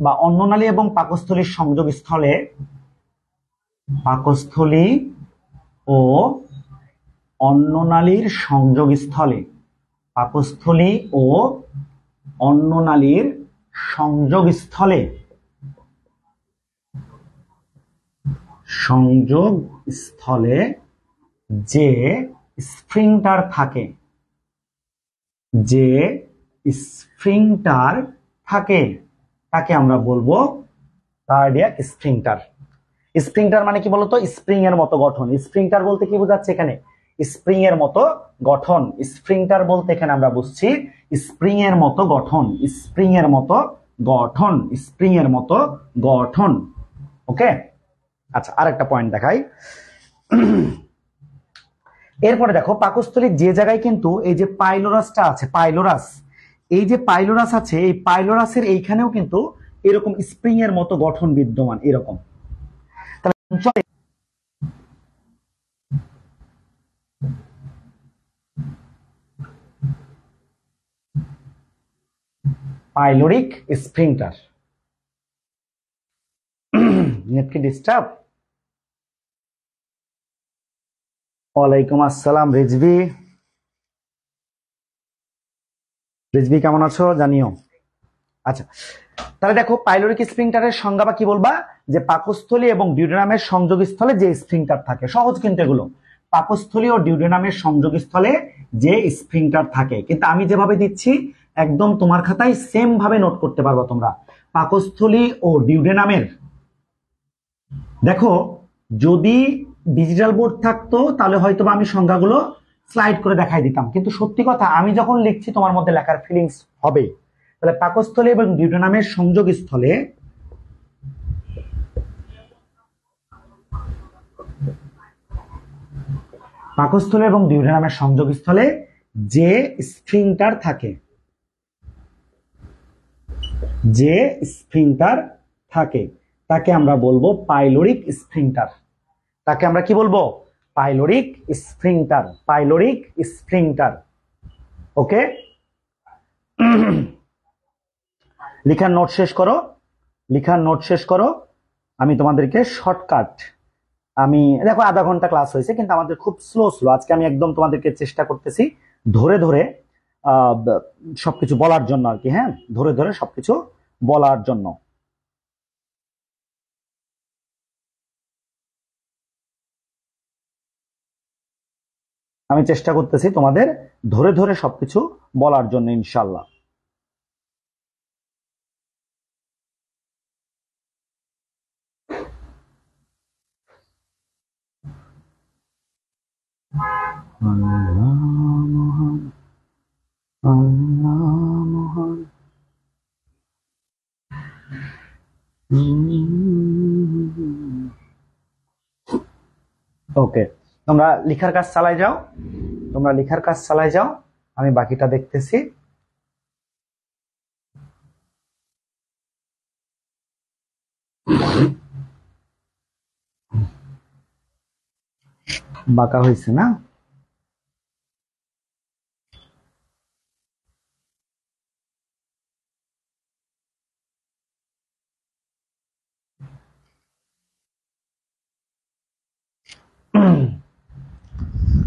বা অন্ননালী এবং পাকস্থলীর সংযোগস্থলে, পাকস্থলী ও অন্ননালীর সংযোগস্থলে, পাকস্থলী ও অন্ননালীর সংযোগস্থলে, সংযোগস্থলে যে স্প্রিংটার থাকে, যে স্প্রিংটার থাকে তাকে আমরা বলবো কার্ডিয়াক স্প্রিংটার। স্প্রিংটার মানে কি বলতো? স্প্রিং এর মতো গঠন। স্প্রিংটার বলতে কি বোঝাচ্ছে এখানে? স্প্রিং এর মতো গঠন। স্প্রিংটার বলতে এখানে আমরা বুঝছি স্প্রিং এর মতো গঠন, স্প্রিং এর মতো গঠন, স্প্রিং এর মতো গঠন। ওকে, আচ্ছা আরেকটা পয়েন্ট দেখাই। এরপরে দেখো পাকস্থলীর যে জায়গায় কিন্তু এই যে পাইলোরাসটা আছে, পাইলোরাস, এই যে পাইলোরাস আছে এই পাইলোরাসের এইখানেও কিন্তু এরকম স্প্রিং এর মতো গঠন বিদ্যমান এরকম। তাহলে পাইলোরিক স্প্রিংটার। নেট কি ডিস্টার্ব? ওয়ালাইকুম আসসালাম রিজভি। রিজভি কেমন আছো জানিও। আচ্ছা, তাহলে দেখো পাইলোরিক স্ফিংটারের সংজ্ঞা বা কি বলবা, যে পাকস্থলী এবং ডিউডেনামের সংযোগস্থলে যে স্ফিংটার থাকে। সহজ কিন্তু এগুলো, পাকস্থলী ও ডিউডেনামের সংযোগস্থলে যে স্ফিংটার থাকে। কিন্তু আমি যেভাবে দিচ্ছি একদম তোমার খাতায় সেম ভাবে নোট করতে পারবো তোমরা। পাকস্থলী ও ডিউডেনামের, দেখো যদি ডিজিটাল বোর্ড থাকতো তাহলে হয়তো আমি সংজ্ঞাগুলো স্লাইড করে দেখাই দিতাম, কিন্তু সত্যি কথা আমি যখন লিখছি তোমার মধ্যে লেখার ফিলিংস হবে। তাহলে পাকস্থলী এবং ডিউডেনামের সংযোগস্থলে পাকস্থলী এবং ডিউডেনামের সংযোগস্থলে যে স্ফিংটার থাকে, যে স্ফিংটার থাকে তাকে আমরা বলবো পাইলোরিক স্ফিংটার। তাকে আমরা কি বলবো? Pyloric sphincter, pyloric sphincter. ওকে, লিখার নোট শেষ করো, লিখার নোট শেষ করো। আমি তোমাদেরকে শর্টকাট, আমি দেখো আধা ঘন্টা ক্লাস হয়েছে কিন্তু আমাদের খুব স্লো স্লো আজকে। আমি একদম তোমাদেরকে চেষ্টা করতেছি ধরে ধরে সবকিছু বলার জন্য আর কি। হ্যাঁ, ধরে ধরে সবকিছু বলার জন্য। আমি চেষ্টা করতেছি তোমাদের ধরে ধরে সবকিছু বলার জন্য ইনশাল্লাহ। ওকে, তোমরা লিখার কাজ চালাই যাও, তোমরা লিখার কাজ চালাই যাও, আমি বাকিটা দেখতেছি। বাঁকা হয়েছে না?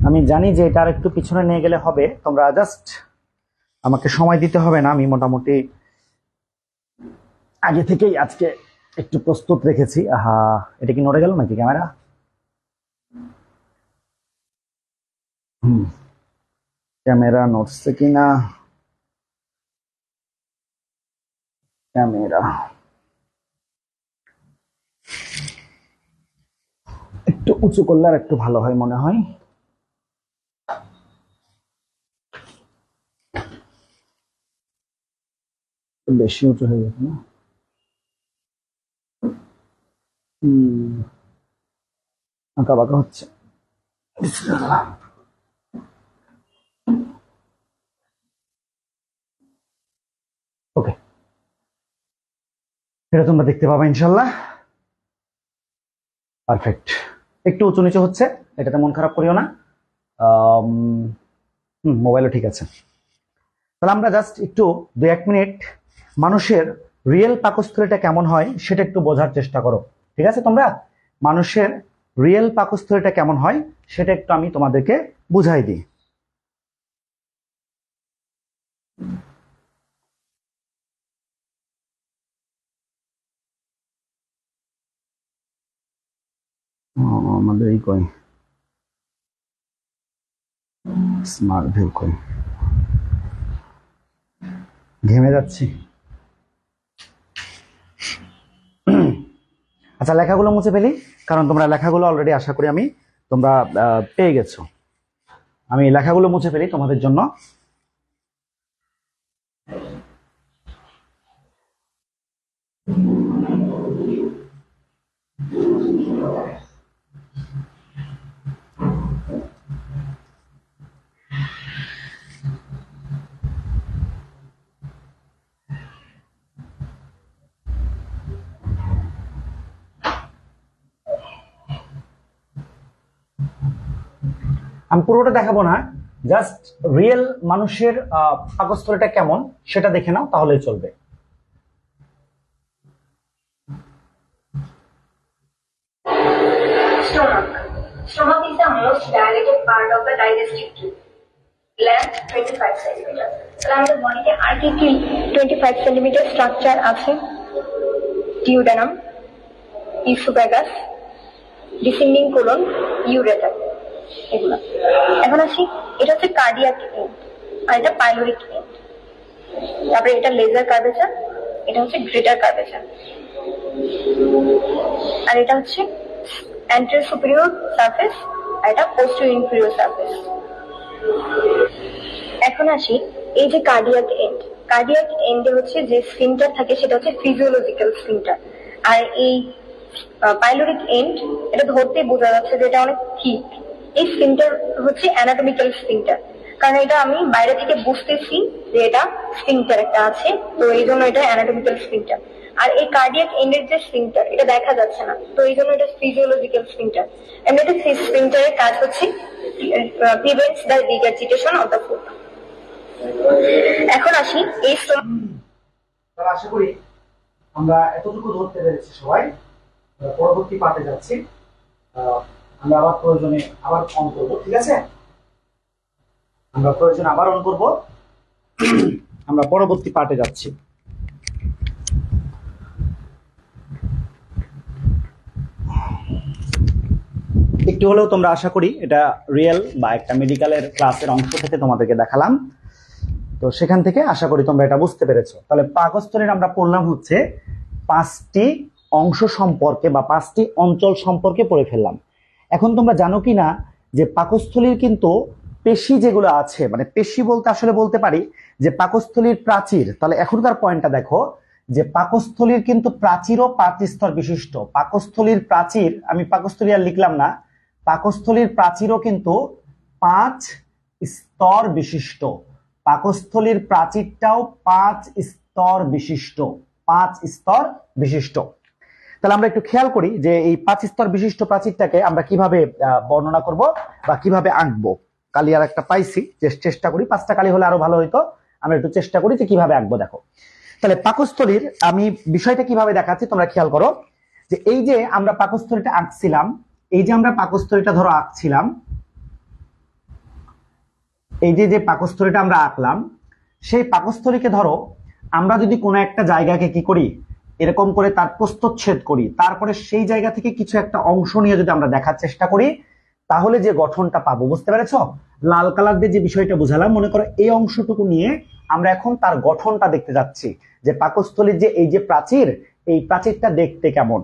আমি জানি যে এটা আর একটু পিছনে নিয়ে গেলে হবে, তোমরা জাস্ট আমাকে সময় দিতে হবে না। আমি মোটামুটি আগে থেকেই আজকে একটু প্রস্তুত রেখেছি। আহা, এটা কি নড়ে গেল নাকি ক্যামেরা? ক্যামেরা নড়ছে কিনা? ক্যামেরা একটু উঁচু করলে আর একটু ভালো হয় মনে হয়। বেশি উঁচু হয়ে গেছে না? আঁকা বাঁকা হচ্ছে। ওকে, এটা তোমরা দেখতে পাবা ইনশাল্লাহ। পারফেক্ট। একটু উঁচু নিচু হচ্ছে, এটাতে মন খারাপ করিও না। মোবাইলও ঠিক আছে। তাহলে আমরা জাস্ট একটু 2-1 মিনিট মানুষের রিয়েল পাকস্থলীটা কেমন হয় সেটা একটু বোঝার চেষ্টা করো। ঠিক আছে, তোমরা মানুষের রিয়েল পাকস্থলীটা কেমন হয় সেটা একটু আমি তোমাদেরকে বুঝাই দিই। আমাদের এই কই স্মার্ট ভিউ কই, ঘেমে যাচ্ছি। আচ্ছা, লেখাগুলো মুছে ফেলি, কারণ তোমরা লেখাগুলো অলরেডি আশা করি আমি তোমরা পেয়ে গেছো। আমি লেখাগুলো মুছে ফেলি তোমাদের জন্য। আমি পুরোটা দেখাবো না, জাস্ট রিয়েল মানুষের পাকস্থলীটা কেমন সেটা দেখে নাও তাহলেই চলবে। Stomach. Stomach is the most dilated part of the digestive tube. Length 25 centimetre. তাহলে আমাদের বডিতে আর কি কি 25 সেন্টিমিটার স্ট্রাকচার আছে? Duodenum, oesophagus, descending colon, ureter, এগুলো। এখন আসি, এটা হচ্ছে কার্ডিয়াক এন্ড আর এটা পাইলোরিক এন্ড। তারপরে এটা লেজার কার্ভেচার, এটা হচ্ছে গ্রেটার কার্ভেচার, আর এটা হচ্ছে অ্যান্টেরিয়র সুপিরিয়র সারফেস আর এটা পোস্টেরিয়র ইনফেরিয়র সারফেস। এখন আসি, এই যে কার্ডিয়াক এন্ডে হচ্ছে যে স্ফিনক্টার থাকে সেটা হচ্ছে ফিজিওলজিক্যাল স্ফিনক্টার, আর এই পাইলোরিক এন্ড এটা ধরতেই বোঝা যাচ্ছে যে এটা অনেক ঠিক। এই স্ফিনক্টার হচ্ছে অ্যানাটমিক্যাল স্ফিনক্টার, কারণ এটা আমি বাইরে থেকে বুঝতেছি যে এটা স্ফিনক্টার একটা আছে, তো এই জন্য এটা অ্যানাটমিক্যাল স্ফিনক্টার। আর এই কার্ডিয়াক এন্ডের যে স্ফিনক্টার এটা দেখা যাচ্ছে না, তো এই জন্য এটা ফিজিওলজিক্যাল স্ফিনক্টার। এমনিতে স্ফিনক্টারের কাজ হচ্ছে prevents the regurgitation of the food. এখন আসি এই আশা করি আমরা এতটুকু ধরতে পেরেছি সবাই। পরবর্তী পার্টে যাচ্ছি, আমরা আবার প্রয়োজনে আবার অন করবো, ঠিক আছে? আমরা প্রয়োজনে আবার অন করবো। আমরা পরবর্তী পার্টে যাচ্ছি। একটু হলেও তোমরা আশা করি এটা রিয়েল বা একটা মেডিকেলের ক্লাসের অংশ থেকে তোমাদেরকে দেখালাম, তো সেখান থেকে আশা করি তোমরা এটা বুঝতে পেরেছো। তাহলে পাকস্থলীর আমরা পড়লাম হচ্ছে 5টি অংশ সম্পর্কে বা 5টি অঞ্চল সম্পর্কে পড়ে ফেললাম। এখন তোমরা জানো কি না যে পাকস্থলীর কিন্তু পেশি যেগুলো আছে, মানে পেশি বলতে আসলে বলতে পারি যে পাকস্থলীর প্রাচীর। তাহলে এখনকার পয়েন্টটা দেখো যে পাকস্থলীর কিন্তু প্রাচীরও 5 স্তর বিশিষ্ট। পাকস্থলীর প্রাচীর, আমি পাকস্থলী আর লিখলাম না, পাকস্থলীর প্রাচীরও কিন্তু 5 স্তর বিশিষ্ট। পাকস্থলীর প্রাচীরটাও 5 স্তর বিশিষ্ট, 5 স্তর বিশিষ্ট। তাহলে আমরা একটু খেয়াল করি যে এই 5 স্তর বিশিষ্ট প্রাচীরটাকে আমরা কিভাবে বর্ণনা করব বা কিভাবে আঁকবো। কালি আর একটা পাইছি, চেষ্টা করি, 5টা কালি হলে আরো ভালো হইতো। আমরা একটু চেষ্টা করি যে কিভাবে আঁকবো। দেখো, তাহলে পাকস্থলীর আমি বিষয়টা কিভাবে দেখাচ্ছি তোমরা খেয়াল করো যে এই যে আমরা পাকস্থলীটা আঁকছিলাম, এই যে আমরা পাকস্থলীটা ধরো আঁকছিলাম, এই যে পাকস্থলীটা আমরা আঁকলাম, সেই পাকস্থলীকে ধরো আমরা যদি কোনো একটা জায়গাকে কি করি, এরকম করে তার প্রস্থচ্ছেদ করি, তারপরে সেই জায়গা থেকে কিছু একটা অংশ নিয়ে যদি আমরা দেখার চেষ্টা করি, তাহলে যে গঠনটা পাবো, বুঝতে পেরেছো? লাল কালার দিয়ে যে বিষয়টা বুঝালাম, মনে করো এই অংশটুকু নিয়ে আমরা এখন তার গঠনটা দেখতে যাচ্ছি যে পাকস্থলীর যে এই যে প্রাচীর, এই প্রাচীরটা দেখতে কেমন।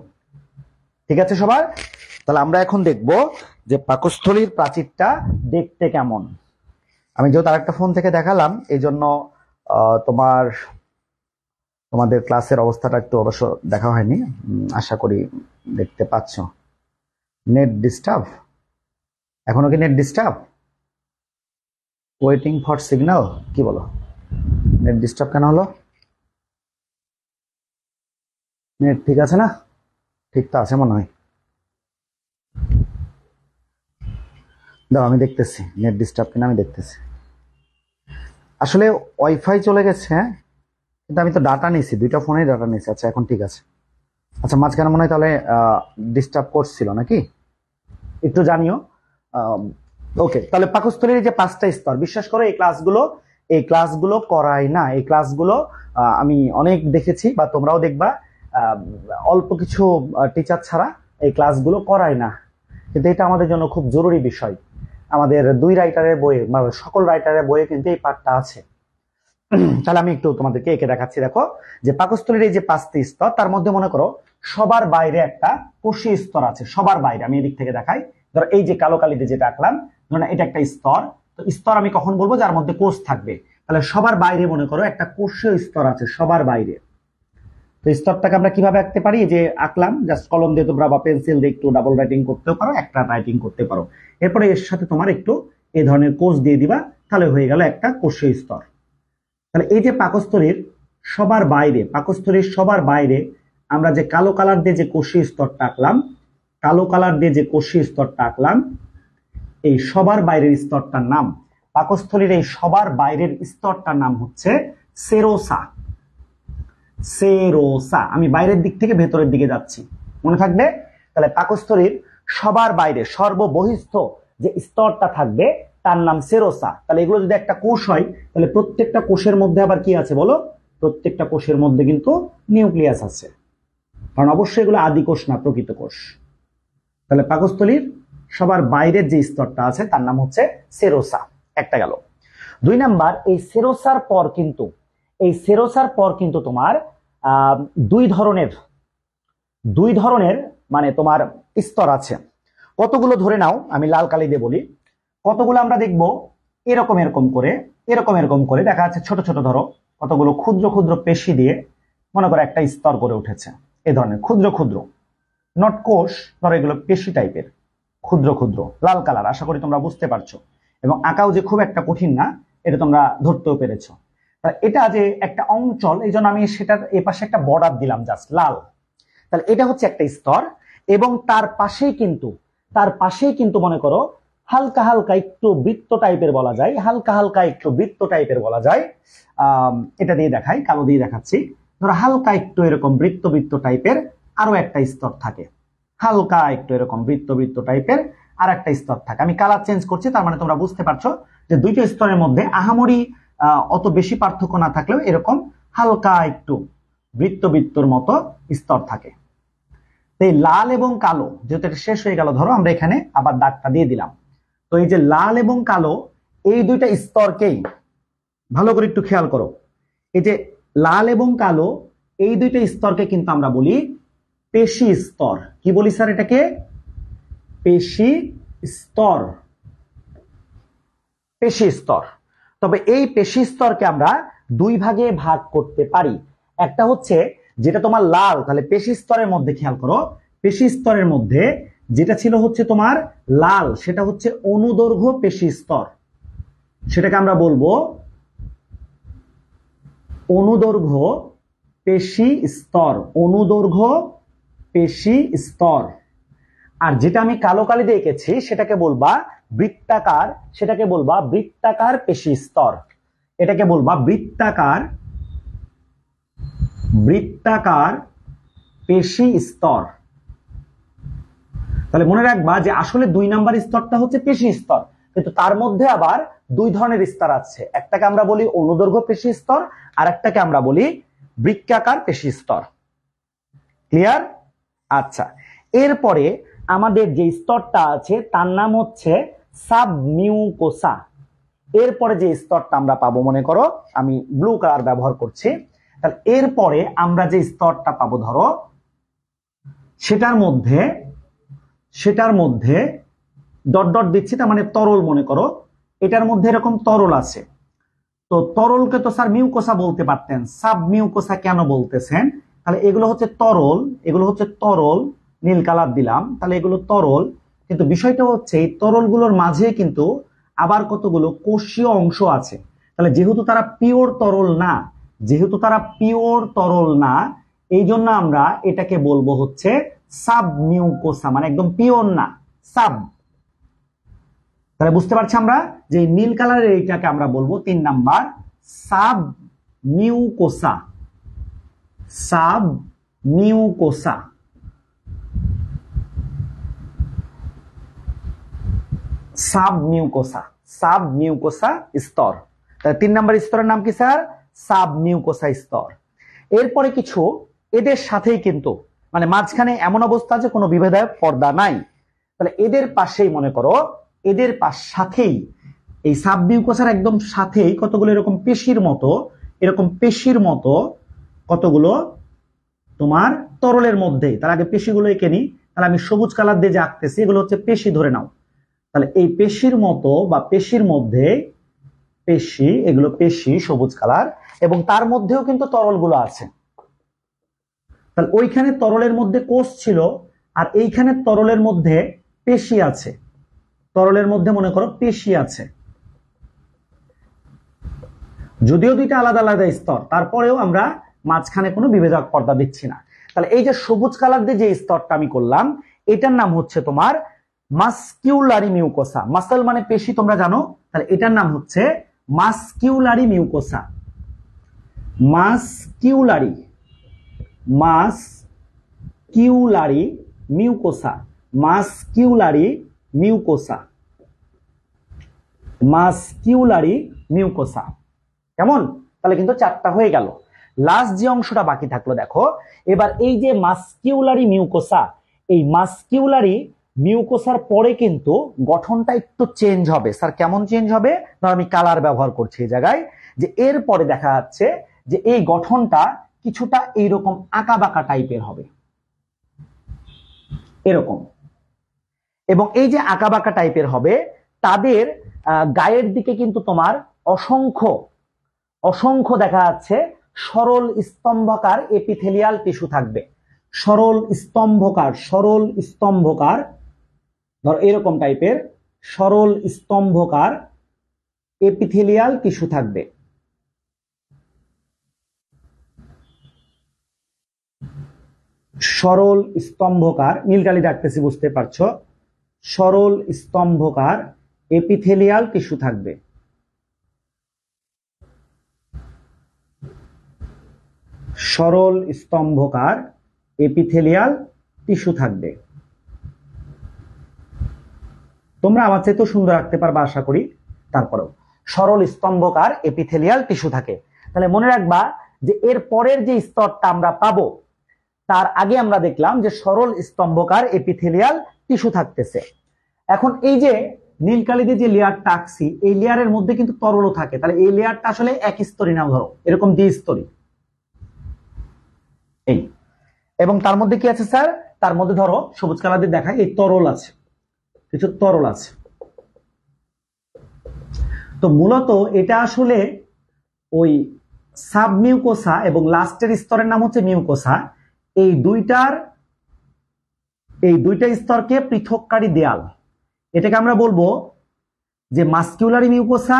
ঠিক আছে সবার? তাহলে আমরা এখন দেখব যে পাকস্থলীর প্রাচীরটা দেখতে কেমন। আমি যেহেতু আরেকটা ফোন থেকে দেখালাম, এই জন্য তোমাদের ক্লাসের অবস্থাটা একটু অবশ্য দেখা হয়নি, আশা করি দেখতে পাচ্ছ। Net disturb? এখনো কি net disturb? Waiting for signal, কি বলো? নেট ডিস্টার্ব কেন হলো? নেট ঠিক আছে না? ঠিক তো আছে মনে হয়। দাও আমি দেখতেছি নেট ডিস্টার্ব কিনা, আমি দেখতেছি। আসলে ওয়াইফাই চলে গেছে, কিন্তু আমি তো ডাটা নিয়েছি, 2টা ফোনেই ডাটা নিয়েছি। আচ্ছা এখন ঠিক আছে। আচ্ছা মাঝখানে মনে হয় তাহলে ডিস্টার্ব করছিল নাকি, একটু জানিও। ওকে, তাহলে পাকস্থলীর যে 5টা স্তর, বিশ্বাস করো এই ক্লাসগুলো করাই না। এই ক্লাসগুলো আমি অনেক দেখেছি বা তোমরাও দেখবা, অল্প কিছু টিচার ছাড়া এই ক্লাসগুলো করাই না, কিন্তু এটা আমাদের জন্য খুব জরুরি বিষয়। আমাদের 2 রাইটারের বইয়ে, সকল রাইটারের বইয়ে কিন্তু এই পার্টটা আছে। তাহলে আমি একটু তোমাদেরকে এঁকে দেখাচ্ছি। দেখো যে পাকস্থলীর এই যে 5টি স্তর, তার মধ্যে মনে করো সবার বাইরে একটা কোষীয় স্তর আছে, সবার বাইরে। আমি এদিক থেকে দেখাই, ধরো এই যে কালো কালিতে যেটা আঁকলাম, ধরো এটা একটা স্তর। তো স্তর আমি কখন বলবো? যার মধ্যে কোষ থাকবে। তাহলে সবার বাইরে মনে করো একটা কোষীয় স্তর আছে, সবার বাইরে। তো স্তরটাকে আমরা কিভাবে আঁকতে পারি? যে আঁকলাম, জাস্ট কলম দিয়ে তোমরা বা পেন্সিল দিয়ে একটু ডাবল রাইটিং করতেও পারো, একটা রাইটিং করতে পারো। এরপরে এর সাথে তোমার একটু এই ধরনের কোষ দিয়ে দিবা, তাহলে হয়ে গেল একটা কোষীয় স্তর। তাহলে এই যে পাকস্থলীর সবার বাইরে, পাকস্থলীর সবার বাইরে আমরা যে কালো কালার দিয়ে যে কোষীয় স্তরটা আঁকলাম, কালো কালার দিয়ে যে কোষীয় স্তরটা আঁকলাম, এই সবার বাইরের স্তরটার নাম, পাকস্থলীর এই সবার বাইরের স্তরটার নাম হচ্ছে সেরোসা। সেরোসা। আমি বাইরের দিক থেকে ভেতরের দিকে যাচ্ছি, মনে থাকবে? তাহলে পাকস্থলীর সবার বাইরে, সর্ববহিস্থ যে স্তরটা থাকবে তার নাম সেরোসা। তাহলে এগুলো যদি একটা কোষ হয় তাহলে প্রত্যেকটা কোষের মধ্যে আবার কি আছে বলো? প্রত্যেকটা কোষের মধ্যে কিন্তু নিউক্লিয়াস আছে, কারণ অবশ্যই এগুলো আদি কোষ না, প্রকৃত কোষ। তাহলে পাকস্থলীর সবার বাইরের যে স্তরটা আছে তার নাম হচ্ছে সেরোসা। একটা গেল। 2 নাম্বার, এই সেরোসার পর কিন্তু তোমার দুই ধরনের মানে তোমার স্তর আছে। কতগুলো ধরে নাও, আমি লাল কালি দিয়ে বলি। কতগুলো আমরা দেখবো এরকম করে দেখা যাচ্ছে ছোট ছোট, ধরো কতগুলো ক্ষুদ্র ক্ষুদ্র পেশি দিয়ে মনে করো একটা স্তর গড়ে উঠেছে। এই ধরনের ক্ষুদ্র ক্ষুদ্র, নট কোষ, ধরো এগুলো পেশি টাইপের ক্ষুদ্র ক্ষুদ্র, লাল কালার। আশা করি তোমরা বুঝতে পারছো, এবং আঁকাও যে খুব একটা কঠিন না, এটা তোমরা ধরতেও পেরেছো। এটা যে একটা অঞ্চল, এই জন্য আমি সেটার এ পাশে একটা বর্ডার দিলাম জাস্ট লাল। তাহলে এটা হচ্ছে একটা স্তর, এবং তার পাশেই কিন্তু মনে করো হালকা হালকা একটু বৃত্ত টাইপের বলা যায়, এটা দিয়ে দেখাই, কালো দিয়ে দেখাচ্ছি। ধরো হালকা একটু এরকম বৃত্ত টাইপের আরো একটা স্তর থাকে, হালকা একটু এরকম বৃত্ত টাইপের আর একটা স্তর থাকে। আমি কালার চেঞ্জ করছি, তার মানে তোমরা বুঝতে পারছো যে দুইটা স্তরের মধ্যে আহামরি অত বেশি পার্থক্য না থাকলেও এরকম হালকা একটু বৃত্তর মতো স্তর থাকে। এই লাল এবং কালো যেহেতু এটা শেষ হয়ে গেল, ধরো আমরা এখানে আবার দাগটা দিয়ে দিলাম। তো এই যে লাল এবং কালো এই দুইটা স্তরকেই ভালো করে একটু খেয়াল করো। এই যে লাল এবং কালো এই দুইটা স্তরকে কিন্তু আমরা বলি পেশি স্তর। কি বলি স্যার এটাকে? পেশি স্তর। তবে এই পেশি স্তরকে আমরা দুই ভাগে ভাগ করতে পারি। একটা হচ্ছে যেটা তোমার লাল, তাহলে পেশি স্তরের মধ্যে খেয়াল করো, পেশি স্তরের মধ্যে যেটা ছিল হচ্ছে তোমার লাল, সেটা হচ্ছে অনুদৈর্ঘ্য পেশি স্তর। সেটাকে আমরা বলবো অনুদৈর্ঘ্য পেশি স্তর। আর যেটা আমি কালো কালি দিয়ে এঁকেছি সেটাকে বলবা বৃত্তাকার পেশি স্তর। এটাকে বলবা বৃত্তাকার পেশি স্তর। তাহলে মনে রাখবা যে আসলে 2 নাম্বার স্তরটা হচ্ছে পেশি স্তর, কিন্তু তার মধ্যে আবার দুই ধরনের স্তর আছে। একটাকে আমরা বলি অনুদৈর্ঘ্য পেশি স্তর, আর একটাকে আমরা বলি বৃত্তাকার পেশি স্তর। ক্লিয়ার? আচ্ছা, এরপরে আমাদের যে স্তরটা আছে তার নাম হচ্ছে সাবমিউকোসা। এরপরে যে স্তরটা আমরা পাবো, মনে করো আমি ব্লু কালার ব্যবহার করছি, তাহলে এরপরে আমরা যে স্তরটা পাবো, ধরো সেটার মধ্যে ডট ডট দিচ্ছি, তার মানে তরল। মনে করো এটার মধ্যে এরকম তরল আছে। তো তরলকে তো স্যার মিউকোসা বলতে পারতেন, সাবমিউকোসা কেন বলতেছেন? তাহলে এগুলো হচ্ছে তরল, নীল কালার দিলাম, তাহলে এগুলো তরল। কিন্তু বিষয়টা হচ্ছে এই তরলগুলোর মাঝে কিন্তু আবার কতগুলো কোষীয় অংশ আছে। তাহলে যেহেতু তারা পিওর তরল না, এই জন্য আমরা এটাকে বলবো হচ্ছে সাবমিউকোসা, মানে একদম পিওর না, সাব। তাহলে বুঝতে পারছি আমরা যে নীল কালারের এইটাকে আমরা বলবো 3 নাম্বার সাবমিউকোসা। সাবমিউকোসা স্তর। তাহলে 3 নাম্বার স্তরের নাম কি স্যার? সাবমিউকোসা স্তর। এরপরে কিছু এদের সাথেই কিন্তু মানে মাঝখানে এমন অবস্থা যে কোনো বিভেদায়ক পর্দা নাই। তাহলে এদের পাশেই মনে করো, সাথেই এই সাবমিউকোসার একদম সাথেই কতগুলো এরকম পেশির মতো কতগুলো তোমার তরলের মধ্যে। তার আগে পেশিগুলো এঁকে নি, তাহলে আমি সবুজ কালার দিয়ে যে আঁকতেছি এগুলো হচ্ছে পেশি ধরে নাও। তাহলে এই পেশির মতো বা পেশির মধ্যে এগুলো পেশি সবুজ কালার, এবং তার মধ্যেও কিন্তু তরলগুলো আছে। তাহলে ওইখানে তরলের মধ্যে কোষ ছিল, আর এইখানে তরলের মধ্যে পেশি আছে। মনে করো পেশি আছে, যদিও দুইটা আলাদা আলাদা স্তর, তারপরেও আমরা মাঝখানে কোনো বিভেদক পর্দা দিচ্ছি না। তাহলে এই যে সবুজ কালার দিয়ে যে স্তরটা আমি করলাম, এটার নাম হচ্ছে তোমার মাসকিউলারি মিউকোসা। মাসল মানে পেশি, তোমরা জানো। তাহলে এটার নাম হচ্ছে মাসকিউলারি মিউকোসা। মাস্কিউলারি মিউকোসা। কেমন? তাহলে কিন্তু 4টা হয়ে গেল। লাস্ট যে অংশটা বাকি থাকলো দেখো, এবার এই যে মাস্কিউলারি মিউকোসা, এই মাস্কিউলারি মিউকোসার পরে কিন্তু গঠনটা একটু চেঞ্জ হবে। স্যার কেমন চেঞ্জ হবে? ধর আমি কালার ব্যবহার করছি এই জায়গায়, যে এর পরে দেখা যাচ্ছে যে এই গঠনটা কিছুটা এইরকম আঁকা বাঁকা টাইপের হবে, এরকম। এবং এই যে আঁকা বাঁকা টাইপের হবে, তাদের গায়ের দিকে কিন্তু তোমার অসংখ্য অসংখ্য দেখা যাচ্ছে সরল স্তম্ভকার এপিথেলিয়াল টিস্যু থাকবে। সরল স্তম্ভকার ধর এরকম টাইপের সরল স্তম্ভকার এপিথেলিয়াল টিস্যু থাকবে। সরল স্তম্ভকার, নীলকালি ডাকতেছি বুঝতে পারছো, সরল স্তম্ভকার এপিথেলিয়াল টিস্যু থাকবে। সরল স্তম্ভকার এপিথেলিয়াল টিস্যু থাকবে। তোমরা আমার চেয়ে তো সুন্দর রাখতে পারবা আশা করি। তারপরেও সরল স্তম্ভকার এপিথেলিয়াল টিস্যু থাকে। তাহলে মনে রাখবা যে এর পরের যে স্তরটা আমরা পাবো, তার আগে আমরা দেখলাম যে সরল স্তম্ভকার এপিথেলিয়াল টিস্যু থাকতেছে। এখন এই যে নীলকালি দিয়ে যে লেয়ারটা আঁকছি, এই লেয়ারের মধ্যে কিন্তু তরলও থাকে। তাহলে এই লেয়ারটা আসলে এক স্তরই নাও, ধরো এরকম দ্বিস্তরী এই। এবং তার মধ্যে কি আছে স্যার? তার মধ্যে ধরো সবুজ কালার দিয়ে দেখায়, এই তরল আছে, কিছু তরল আছে। তো মূলত এটা আসলে ওই সাবমিউকোসা এবং লাস্টের স্তরের নাম হচ্ছে মিউকোসা। এই দুইটা স্তরকে পৃথককারী দেয়াল। এটাকে আমরা বলবো যে মাস্কিউলারি মিউকোসা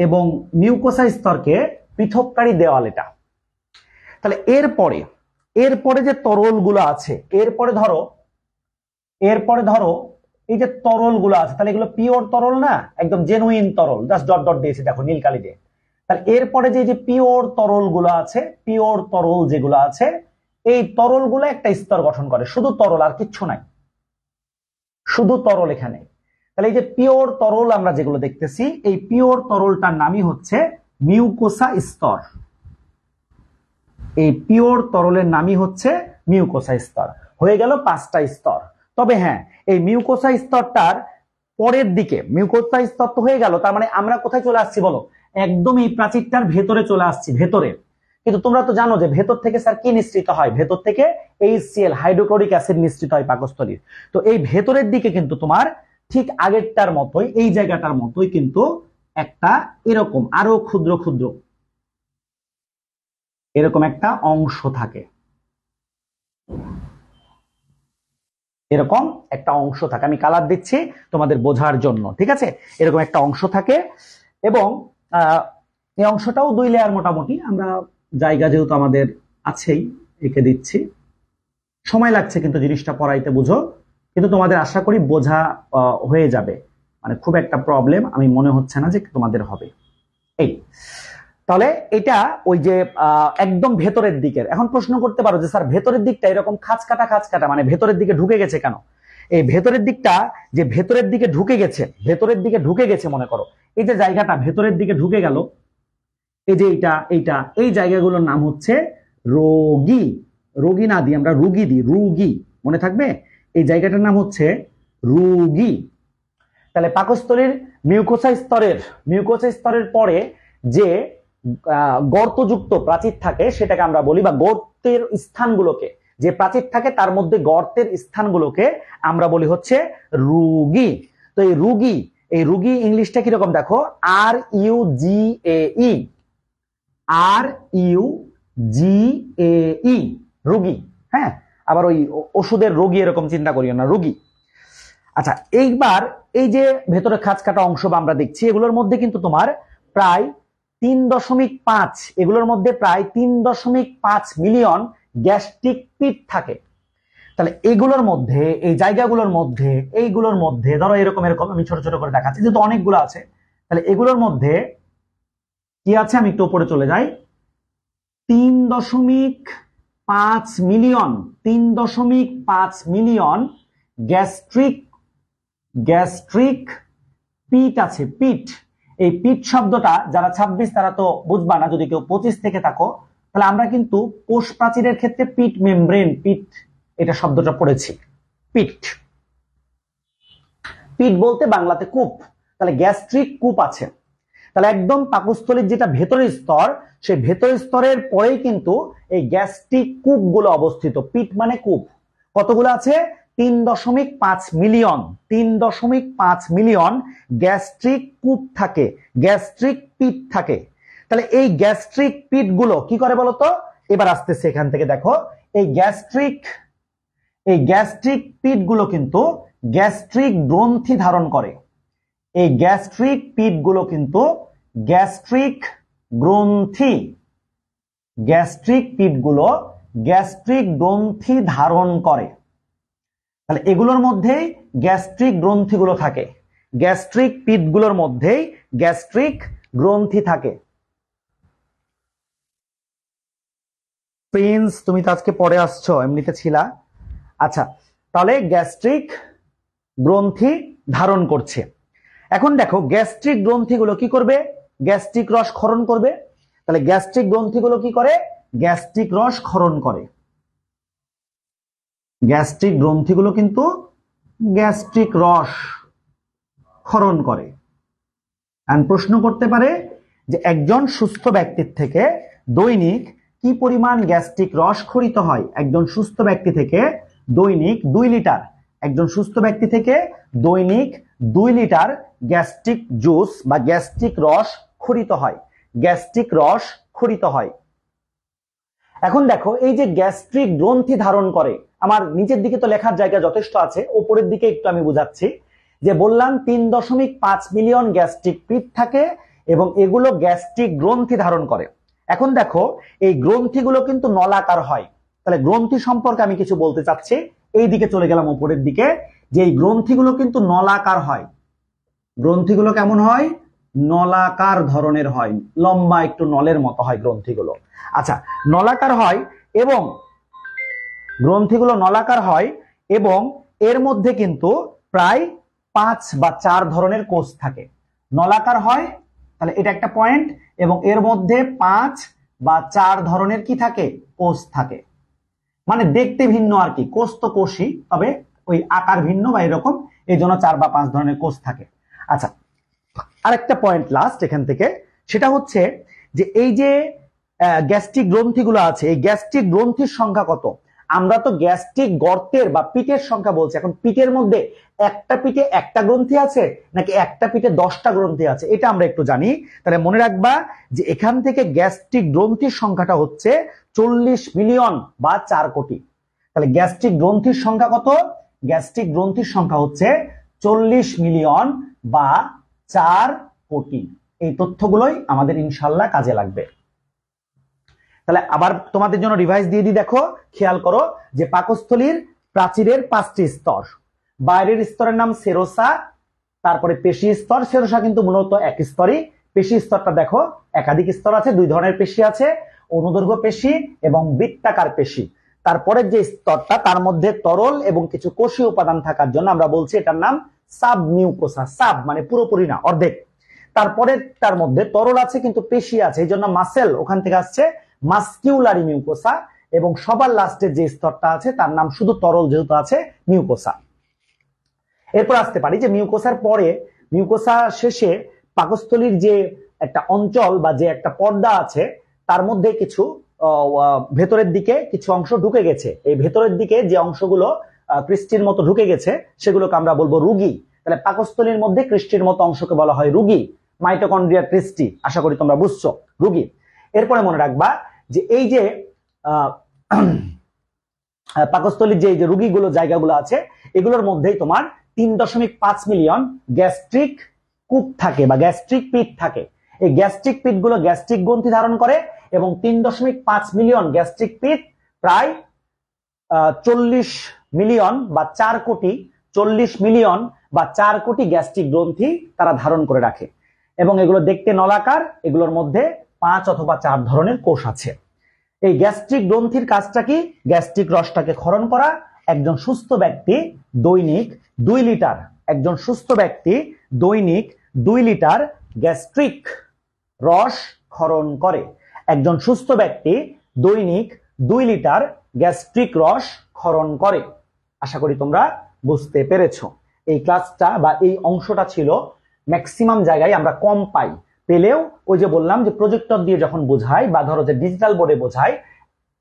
এবং মিউকোসা স্তরকে পৃথককারী দেওয়াল এটা। তাহলে এরপরে যে তরলগুলো আছে, এরপরে ধরো এই যে তরলগুলো আছে, তাহলে এগুলো পিওর তরল না, একদম জেনুইন তরল, জাস্ট ডট ডট দিয়েছে দেখো নীলকালি দিয়ে। তাহলে এরপরে যে পিওর তরলগুলো আছে, পিওর তরল যেগুলো আছে, এই তরলগুলো একটা স্তর গঠন করে, শুধু তরল আর কিচ্ছু নাই, শুধু তরল এখানে। তাহলে এই যে পিওর তরল আমরা যেগুলো দেখতেছি, এই পিওর তরলটার নামই হচ্ছে মিউকোসা স্তর। এই পিওর তরলের নামই হচ্ছে মিউকোসা স্তর। হয়ে গেল 5টা স্তর। তবে হ্যাঁ, এই মিউকোসা স্তরটার পরের দিকে, মিউকোসা স্তর তো হয়ে গেল, তার মানে আমরা কোথায় চলে আসছি বলো? একদম এই প্রাচীরটার ভেতরে চলে আসছি, ভেতরে। কিন্তু তোমরা তো জানো যে ভেতর থেকে স্যার কি নিঃসৃত হয়? ভেতর থেকে HCl, হাইড্রোক্লোরিক অ্যাসিড নিঃসৃত হয় পাকস্থলীর। তো এই ভেতরের দিকে কিন্তু তোমার ঠিক আগেরটার মতোই, এই জায়গাটার মতোই কিন্তু একটা এরকম আরো ক্ষুদ্র ক্ষুদ্র এরকম একটা অংশ থাকে, এরকম একটা অংশ থাকে। আমি কালার দিচ্ছি তোমাদের বোঝার জন্য, ঠিক আছে? এরকম একটা অংশ থাকে এবং এই অংশটাও 2 লেয়ার মোটামুটি। আমরা জায়গা যেহেতু আমাদের আছেই, এঁকে দিচ্ছি, সময় লাগছে কিন্তু জিনিসটা পড়াইতে, বুঝো। কিন্তু তোমাদের আশা করি বোঝা হয়ে যাবে, মানে খুব একটা প্রবলেম আমি মনে হচ্ছে না যে তোমাদের হবে। এই তাহলে এটা ওই যে একদম ভেতরের দিকের। এখন প্রশ্ন করতে পারো যে স্যার ভেতরের দিকটা এরকম খাঁজ কাটা মানে ভেতরের দিকে ঢুকে গেছে কেন? এই ভেতরের দিকটা যে ভেতরের দিকে ঢুকে গেছে মনে করো, এই যে জায়গাটা ভেতরের দিকে ঢুকে গেল, এই যে এইটা এই জায়গাগুলোর নাম হচ্ছে রোগী। রোগী না দিয়ে আমরা রুগী দিই, রুগী, মনে থাকবে? এই জায়গাটার নাম হচ্ছে রুগী। তাহলে পাকস্থলীর মিউকোসা স্তরের পরে যে গর্তযুক্ত প্রাচীর থাকে সেটাকে আমরা বলি, বা গর্তের স্থানগুলোকে, যে প্রাচীর থাকে তার মধ্যে গর্তের স্থানগুলোকে আমরা বলি হচ্ছে রুগী। তো এই রুগী ইংলিশটা কিরকম দেখো? RUGAE, RUGAE, রুগী। হ্যাঁ, আবার ওই ওষুধের রোগী এরকম চিন্তা করিও না, রুগী। আচ্ছা, এইবার এই যে ভেতরে খাঁজ কাটা অংশ আমরা দেখছি, এগুলোর মধ্যে কিন্তু তোমার প্রায় 3.5, এগুলোর মধ্যে প্রায় 3.5 মিলিয়ন গ্যাস্ট্রিক পিট থাকে। তাহলে এইগুলোর মধ্যে, এই জায়গাগুলোর মধ্যে, এইগুলোর মধ্যে ধরো এরকম আমি ছোট ছোট করে দেখাচ্ছি, যেহেতু অনেকগুলো আছে। তাহলে এগুলোর মধ্যে কি আছে? আমি একটু উপরে চলে যাই। 3.5 মিলিয়ন গ্যাস্ট্রিক পিট আছে, পিট। এই পিট শব্দটা যারা 26 তারা তো বুঝবা না, যদি কেউ 25 থেকে থাকো, তাহলে আমরা কিন্তু কোষ প্রাচীরের ক্ষেত্রে পিট মেমব্রেন, পিট এটা শব্দটা পড়েছি। পিট, পিট বলতে বাংলাতে কূপ, তাহলে গ্যাস্ট্রিক কূপ আছে। তাহলে একদম পাকস্থলীর যেটা ভেতরের স্তর, সেই ভেতরের স্তরের পরেই কিন্তু এই গ্যাস্ট্রিক কূপগুলো অবস্থিত। পিট মানে কূপ। কতগুলো আছে? 3.5 মিলিয়ন, 3.5 মিলিয়ন গ্যাস্ট্রিক কূপ থাকে, গ্যাস্ট্রিক পিট থাকে। তাহলে এই গ্যাস্ট্রিক পিট গুলো কি করে বলতো? এবার আসতেছে এখান থেকে, দেখো এই গ্যাস্ট্রিক পিট গুলো কিন্তু গ্যাস্ট্রিক গ্রন্থি ধারণ করে। এই গ্যাস্ট্রিক পিট গুলো কিন্তু গ্যাস্ট্রিক গ্রন্থি, গ্যাস্ট্রিক পিট গুলো গ্যাস্ট্রিক গ্রন্থি ধারণ করে। তাহলে এগুলোর মধ্যেই গ্যাস্ট্রিক গ্রন্থিগুলো থাকে, গ্যাস্ট্রিক পিটগুলোর মধ্যেই গ্যাস্ট্রিক গ্রন্থি থাকে। প্রিন্স, তুমি তো আজকে পরে আসছো, এমনিতে ছিলা। আচ্ছা, তাহলে গ্যাস্ট্রিক গ্রন্থি ধারণ করছে। এখন দেখো গ্যাস্ট্রিক গ্রন্থিগুলো কি করবে? গ্যাস্ট্রিক রস ক্ষরণ করবে। তাহলে গ্যাস্ট্রিক গ্রন্থিগুলো কি করে? গ্যাস্ট্রিক রস ক্ষরণ করে। গ্যাস্ট্রিক গ্রন্থিগুলো কিন্তু গ্যাস্ট্রিক রস ক্ষরণ করে। আর প্রশ্ন করতে পারে যে একজন সুস্থ ব্যক্তির থেকে দৈনিক কি পরিমাণ গ্যাস্ট্রিক রস ক্ষরিত হয়? একজন সুস্থ ব্যক্তি থেকে দৈনিক 2 লিটার, একজন সুস্থ ব্যক্তি থেকে দৈনিক 2 লিটার গ্যাস্ট্রিক জুস বা গ্যাস্ট্রিক রস ক্ষরিত হয়, গ্যাস্ট্রিক রস ক্ষরিত হয়। এখন দেখো এই যে গ্যাস্ট্রিক গ্রন্থি ধারণ করে, আমার নিচের দিকে তো লেখার জায়গা যথেষ্ট আছে, উপরের দিকে একটু আমি বুঝাচ্ছি। যে বললাম 3.5 মিলিয়ন গ্যাস্ট্রিক পিট থাকে এবং এগুলো গ্যাস্ট্রিক গ্রন্থি ধারণ করে। এখন দেখো এই গ্রন্থিগুলো কিন্তু নলাকার হয়। তাহলে গ্রন্থি সম্পর্কে আমি কিছু বলতে চাচ্ছি। এই দিকে চলে গেলাম উপরের দিকে, যে এই গ্রন্থিগুলো কিন্তু নলাকার হয়। গ্রন্থিগুলো কেমন হয়? নলাকার ধরনের হয়, লম্বা একটু নলের মতো হয় গ্রন্থিগুলো। আচ্ছা, নলাকার হয় এবং গ্রন্থিগুলো নলাকার হয় এবং এর মধ্যে কিন্তু প্রায় 5 বা 4 ধরনের কোষ থাকে। নলাকার হয়, তাহলে এটা একটা পয়েন্ট, এবং এর মধ্যে 5 বা 4 ধরনের কি থাকে? কোষ থাকে। মানে দেখতে ভিন্ন আর কি, কোষ তো কোষই, তবে ওই আকার ভিন্ন বা এরকম, এই জন্য 4 বা 5 ধরনের কোষ থাকে। আচ্ছা, আরেকটা পয়েন্ট লাস্ট এখান থেকে, সেটা হচ্ছে যে এই যে গ্যাস্ট্রিক গ্রন্থিগুলো আছে, এই গ্যাস্ট্রিক গ্রন্থির সংখ্যা কত? আমরা তো গ্যাস্ট্রিক গর্তের বা পিটের সংখ্যা বলছি। এখন পিটের মধ্যে একটা পিঠে একটা গ্রন্থি আছে নাকি একটা পিঠে 10টা গ্রন্থি আছে, এটা আমরা একটু জানি। তাহলে মনে রাখবা যে এখান থেকে গ্যাস্ট্রিক গ্রন্থির সংখ্যাটা হচ্ছে 40 মিলিয়ন বা 4 কোটি। তাহলে গ্যাস্ট্রিক গ্রন্থির সংখ্যা কত? গ্যাস্ট্রিক গ্রন্থির সংখ্যা হচ্ছে 40 মিলিয়ন বা 4 কোটি। এই তথ্যগুলোই আমাদের ইনশাল্লাহ কাজে লাগবে। তাহলে আবার তোমাদের জন্য রিভাইজ দিয়ে দিই, দেখো খেয়াল করো যে পাকস্থলীর প্রাচীরের 5টি স্তর। বাইরের স্তরের নাম সেরোসা, তারপরে পেশি স্তর। সেরোসা কিন্তু মূলত এক স্তরই, পেশি স্তরটা দেখো একাধিক স্তর আছে, 2 ধরনের পেশি আছে, অনুদৈর্ঘ্য পেশি এবং বৃত্তাকার পেশি। তারপরের যে স্তরটা, তার মধ্যে তরল এবং কিছু কোষীয় উপাদান থাকার জন্য আমরা বলছি এটার নাম সাব মিউকোসা। সাব মানে পুরোপুরি না, অর্ধেক। তারপরে তার মধ্যে তরল আছে কিন্তু পেশি আছে, এই জন্য মাসেল, ওখান থেকে আসছে মাসকিউলারি মিউকোসা। এবং সবার লাস্টের যে স্তরটা আছে তার নাম শুধু তরল যেহেতু আছে, মিউকোসা। এরপর আসতে পারি যে মিউকোসার পরে, মিউকোসা শেষে পাকস্থলীর যে একটা অঞ্চল বা যে একটা পর্দা আছে, তার মধ্যে কিছু ভেতরের দিকে কিছু অংশ ঢুকে গেছে। এই ভেতরের দিকে যে অংশগুলো ক্রিস্টির মতো ঢুকে গেছে সেগুলোকে আমরা বলবো রুগী। তাহলে পাকস্থলীর মধ্যে ক্রিস্টির মতো অংশকে বলা হয় রুগী, মাইটোকন্ড্রিয়া ক্রিস্টি। আশা করি তোমরা বুঝছো, রুগী। এরপরে মনে রাখবা যে এই যে পাকস্থলীর যে রুগীগুলো জায়গাগুলো আছে, এগুলোর মধ্যেই তোমার 3.5 মিলিয়ন গ্যাস্ট্রিক কূপ থাকে বা গ্যাস্ট্রিক পিট থাকে। এই গ্যাস্ট্রিক পিট গুলো গ্যাস্ট্রিক গ্রন্থি ধারণ করে এবং 3.5 মিলিয়ন গ্যাস্ট্রিক পিট প্রায় 40 মিলিয়ন বা 4 কোটি, 40 মিলিয়ন বা 4 কোটি গ্যাস্ট্রিক গ্রন্থি তারা ধারণ করে রাখে। এবং এগুলো দেখতে নলাকার, এগুলোর মধ্যে 5 অথবা 4 ধরনের কোষ আছে। এই গ্যাস্ট্রিক গ্রন্থির কাজটা কি? গ্যাস্ট্রিক রসটাকে ক্ষরণ করা। একজন সুস্থ ব্যক্তি দৈনিক 2 লিটার, একজন সুস্থ ব্যক্তি দৈনিক 2 লিটার গ্যাস্ট্রিক রস ক্ষরণ করে। একজন সুস্থ ব্যক্তি দৈনিক 2 লিটার গ্যাস্ট্রিক রস ক্ষরণ করে। আশা করি তোমরা বুঝতে পেরেছো। এই ক্লাসটা বা এই অংশটা ছিল ম্যাক্সিমাম জায়গায় আমরা কম পাই, পেলেও ওই যে বললাম যে প্রজেক্টর দিয়ে যখন বোঝাই বা ধরো যে ডিজিটাল বোর্ডে বোঝাই,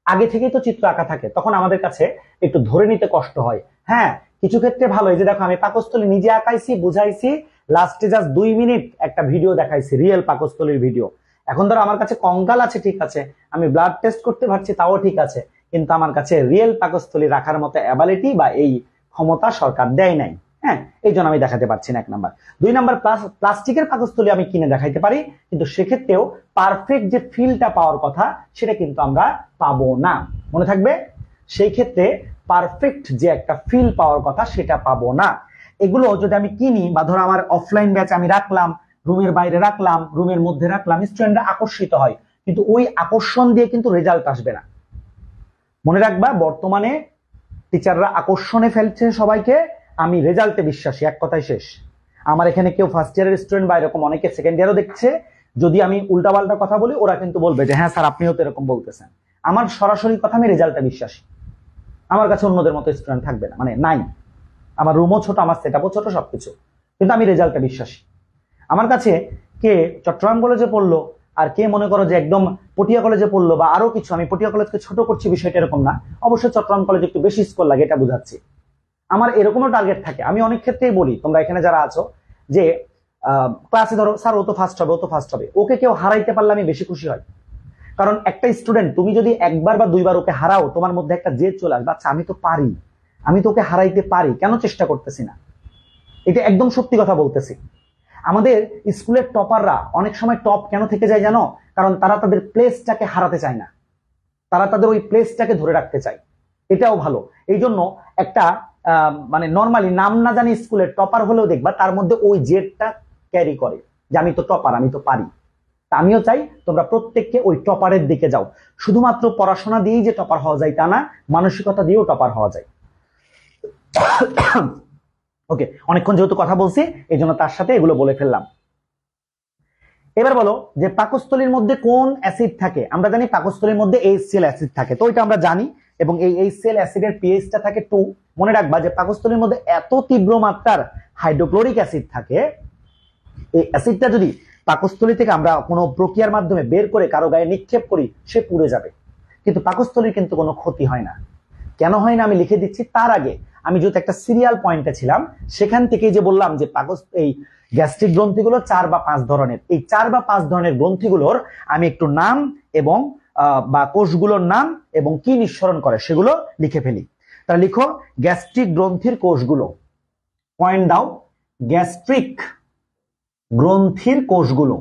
আগে থেকেই তো চিত্র আঁকা থাকে, তখন আমাদের কাছে একটু ধরে নিতে কষ্ট হয়। হ্যাঁ, কিছু ক্ষেত্রে ভালো, এই যে দেখো আমি পাকস্থলী নিজে আঁকাইছি, বুঝাইছি, লাস্টে জাস্ট 2 মিনিট একটা ভিডিও দেখাইছি, রিয়েল পাকস্থলীর ভিডিও। এখন ধরো আমার কাছে কঙ্কাল আছে, ঠিক আছে, আমি ব্লাড টেস্ট করতে পারছি, তাও ঠিক আছে, কিন্তু আমার কাছে রিয়েল পাকস্থলী রাখার মতো অ্যাবিলিটি বা এই ক্ষমতা সরকার দেয় নাই। হ্যাঁ, এই জন্য আমি দেখাতে পারছি না, 1 নাম্বার। 2 নাম্বার, প্লাস্টিকের পাকস্থলী আমি কিনে দেখাইতে পারি, কিন্তু সেক্ষেত্রেও পারফেক্ট যে ফিলটা পাওয়ার কথা সেটা কিন্তু আমরা পাবো না, মনে থাকবে। সেই ক্ষেত্রে পারফেক্ট যে একটা ফিল পাওয়ার কথা সেটা পাবো না। এগুলো যদি আমি কিনি বা ধরো আমার অফলাইন ব্যাচ আমি রাখলাম, রুমের বাইরে রাখলাম, রুমের মধ্যে রাখলাম, স্টুডেন্টরা আকর্ষিত হয়, কিন্তু ওই আকর্ষণ দিয়ে কিন্তু রেজাল্ট আসবে না। মনে রাখবা, বর্তমানে টিচাররা আকর্ষণে ফেলছে সবাইকে, আমি রেজাল্টে বিশ্বাসী, এক কথায় শেষ। আমার এখানে কেউ ফার্স্ট ইয়ারের স্টুডেন্ট বা এরকম অনেকে সেকেন্ড ইয়ারও দেখছে, যদি আমি উল্টাপাল্টা কথা বলি ওরা কিন্তু বলবে যে হ্যাঁ স্যার আপনিও তো এরকম বলতেছেন। আমার সরাসরি কথা, আমি রেজাল্টে বিশ্বাসী। আমার কাছে অন্যদের মতো স্টুডেন্ট থাকবে না, মানে নাই। আমার রুমও ছোট, আমার সেটআপও ছোট, সবকিছু, কিন্তু আমি রেজাল্টে বিশ্বাসী। আমার কাছে কে চট্টগ্রাম কলেজে পড়লো আর কে মনে করো যে একদম পটিয়া কলেজে পড়লো বা আরো কিছু, আমি পটিয়া কলেজকে ছোট করছি বিষয়টা এরকম না, অবশ্যই চট্টগ্রাম কলেজে একটু বেশি স্কোর লাগে, এটা বুঝাচ্ছি। আমার এরকমও টার্গেট থাকে। আমি অনেক ক্ষেত্রেই বলি, তোমরা এখানে যারা আছো, যে ক্লাসে ধরো স্যার ও তো ফার্স্ট হবে, ও তো ফার্স্ট হবে, ওকে কেউ হারাইতে পারলে আমি বেশি খুশি হয়। কারণ একটা স্টুডেন্ট তুমি যদি একবার বা দুইবার ওকে হারাও, তোমার মধ্যে একটা জেদ চলে আসবে, আচ্ছা আমি তো পারি, আমি তো ওকে হারাইতে পারি, কেন চেষ্টা করতেছি না। এটা একদম সত্যি কথা বলতেছি। আমাদের স্কুলের টপাররা অনেক সময় টপ কেন থেকে যায় জানো? কারণ তারা তাদের প্লেসটাকে হারাতে চায় না, তারা তাদের ওই প্লেসটাকে ধরে রাখতে চায়। এটাও ভালো। এই জন্য একটা মানে নর্মালি নাম না জানি স্কুলের টপার হলেও দেখবা তার মধ্যে ওই জেদটা ক্যারি করে যে আমি তো টপার, আমি তো পারি। তা আমিও চাই তোমরা প্রত্যেককে ওই টপারের দিকে যাও। শুধুমাত্র পড়াশোনা দিয়েই যে টপার হওয়া যায় তা না, মানসিকতা দিয়েও টপার হওয়া যায়। ওকে, অনেকক্ষণ যেহেতু কথা বলছি এই জন্য তার সাথে এগুলো বলে ফেললাম। এবার বলো যে পাকস্থলীর মধ্যে কোন অ্যাসিড থাকে? আমরা জানি পাকস্থলীর মধ্যে HCl অ্যাসিড থাকে, তো এটা আমরা জানি, এবং এই HCl অ্যাসিডের পিএইচটা থাকে 2। মনে রাখবা যে পাকস্থলীর মধ্যে এত তীব্র মাত্রার হাইড্রোক্লোরিক অ্যাসিড থাকে, এই অ্যাসিডটা যদি পাকস্থলী থেকে আমরা কোনো প্রক্রিয়ার মাধ্যমে বের করে কারো গায়ে নিক্ষেপ করি, সে পুড়ে যাবে, কিন্তু পাকস্থলীর কিন্তু কোনো ক্ষতি হয় না। কেন হয় না আমি লিখে দিচ্ছি। তার আগে আমি যেহেতু একটা সিরিয়াল পয়েন্টে ছিলাম, সেখান থেকে যে বললাম যে এই গ্যাস্ট্রিক গ্রন্থিগুলো 4 বা 5 ধরনের, এই 4 বা 5 ধরনের গ্রন্থিগুলোর আমি একটু নাম এবং বা কোষগুলোর নাম এবং কি নিঃসরণ করে সেগুলো লিখে ফেলি। তাহলে লিখো গ্যাস্ট্রিক গ্রন্থির কোষগুলো, পয়েন্ট দাও, গ্যাস্ট্রিক গ্রন্থির কোষগুলো,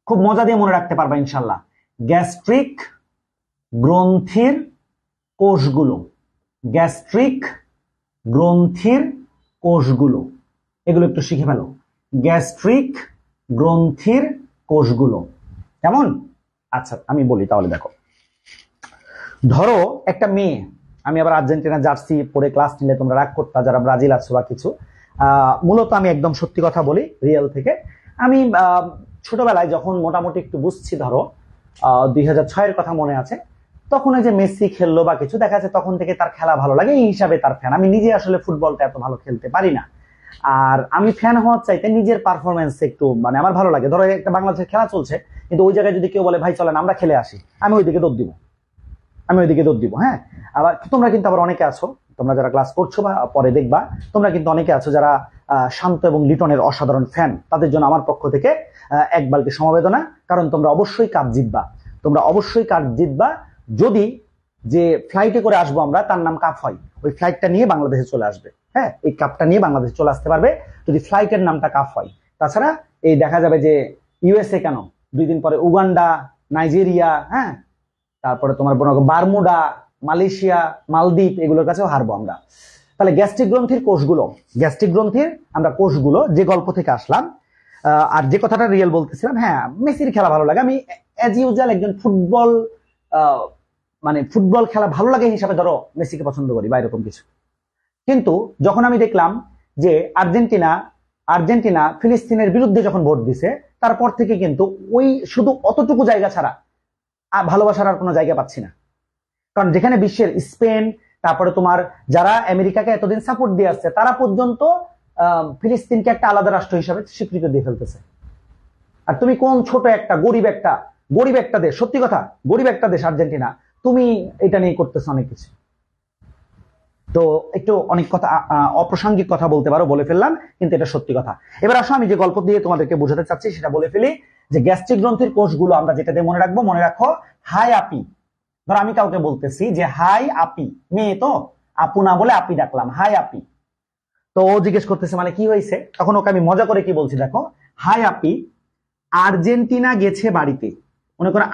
খুব মজা দিয়ে মনে রাখতে পারবা ইনশাল্লাহ। গ্যাস্ট্রিক গ্রন্থির কোষগুলো, গ্যাস্ট্রিক গ্রন্থির কোষগুলো, এগুলো একটু শিখে ফেলো। গ্যাস্ট্রিক গ্রন্থির কোষগুলো কেমন? আচ্ছা আমি বলি তাহলে। দেখো, ধরো একটা মেয়ে, আমি আবার আর্জেন্টিনা জার্সি পরে ক্লাস নিলে তোমরা রাগ করতা যারা ব্রাজিল আছো বা কিছু, মূলত আমি একদম সত্যি কথা বলি রিয়েল থেকে। আমি ছোটবেলায় যখন মোটামুটি একটু বুঝছি, ধরো 2006-এর কথা মনে আছে, তখন এই যে মেসি খেললো বা কিছু, দেখা যাচ্ছে তখন থেকে তার খেলা ভালো লাগে, এই হিসাবে তার ফ্যান। আমি নিজে আসলে ফুটবলটা এত ভালো খেলতে পারি না, আর আমি ফ্যান হওয়ার চাইতে নিজের পারফরমেন্স একটু মানে আমার ভালো লাগে। ধরো একটা বাংলাদেশের খেলা চলছে, কিন্তু ওই জায়গায় যদি কেউ বলে ভাই চলেন আমরা খেলে আসি, আমি ওইদিকে দৌড় দিব, আমি ওইদিকে দৌড় দিব। হ্যাঁ, আবার তোমরা কিন্তু আবার অনেকে আছো, তোমরা যারা ক্লাস করছো বা পরে দেখবা, তোমরা কিন্তু অনেকে আছো যারা শান্ত এবং লিটনের অসাধারণ ফ্যান। তাদের জন্য আমার পক্ষ থেকে এক বালতি সমবেদনা, কারণ তোমরা অবশ্যই কাপ জিতবা, তোমরা অবশ্যই কাপ জিতবা। যদি যে ফ্লাইটে করে আসবো আমরা, তার নাম কাপ হয়, ওই ফ্লাইটটা নিয়ে বাংলাদেশে চলে আসবে। হ্যাঁ, এই কাপটা নিয়ে বাংলাদেশে চলে আসতে পারবে যদি ফ্লাইটের নামটা কাপ হয়। তাছাড়া এই দেখা যাবে যে USA কেন, 2 দিন পরে উগান্ডা, নাইজেরিয়া, হ্যাঁ, তারপরে তোমার বারমুডা, মালয়েশিয়া, মালদ্বীপ, এগুলোর কাছেও হারবো আমরা। তাহলে গ্যাস্ট্রিক গ্রন্থির কোষগুলো, গ্যাস্ট্রিক গ্রন্থির আমরা কোষগুলো, যে গল্প থেকে আসলাম আর যে কথাটা রিয়েল বলতেছিলাম, হ্যাঁ মেসির খেলা ভালো লাগে। আমি অ্যাজ ইউজুয়াল একজন ফুটবল মানে ফুটবল খেলা ভালো লাগে হিসাবে ধরো মেসিকে পছন্দ করি বা এরকম কিছু। কিন্তু যখন আমি দেখলাম যে আর্জেন্টিনা আর্জেন্টিনা ফিলিস্তিনের বিরুদ্ধে যখন ভোট দিছে তারপর থেকে কিন্তু ওই শুধু অতটুকু জায়গা ছাড়া ভালোবাসার আর কোনো জায়গা পাচ্ছি না। কারণ যেখানে বিশ্বের স্পেন, তারপরে তোমার যারা আমেরিকাকে এতদিন সাপোর্ট দিয়ে আসছে, তারা পর্যন্ত ফিলিস্তিনকে একটা আলাদা রাষ্ট্র হিসাবে স্বীকৃতি দিয়ে ফেলতেছে। আর তুমি কোন ছোট একটা গরিব একটা দেশ, সত্যি কথা গরিব একটা দেশ আর্জেন্টিনা, তুমি এটা নিয়ে করতেছো অনেক কিছু। তো একটু অনেক কথা অপ্রাসঙ্গিক কথা বলতে পারো, বলে ফেললাম, কিন্তু এটা সত্যি কথা। এবার আসো আমি যে গল্প দিয়ে তোমাদেরকে বোঝাতে চাচ্ছি সেটা বলে ফেলি। যে গ্যাস্ট্রিক গ্রন্থির কোষগুলো আমরা যেটা দিয়ে মনে রাখবো, মনে রাখো হাই আপি। ধর আমি কাউকে বলতেছি যে হাই আপি, মেয়ে তো আপু না বলে আপি ডাকলাম, হাই আপি। তো ও জিজ্ঞেস করতেছে মানে কি হয়েছে, তখন ওকে আমি মজা করে কি বলছি দেখো, হাই আপি, আর্জেন্টিনা গেছে বাড়িতে। মনে করো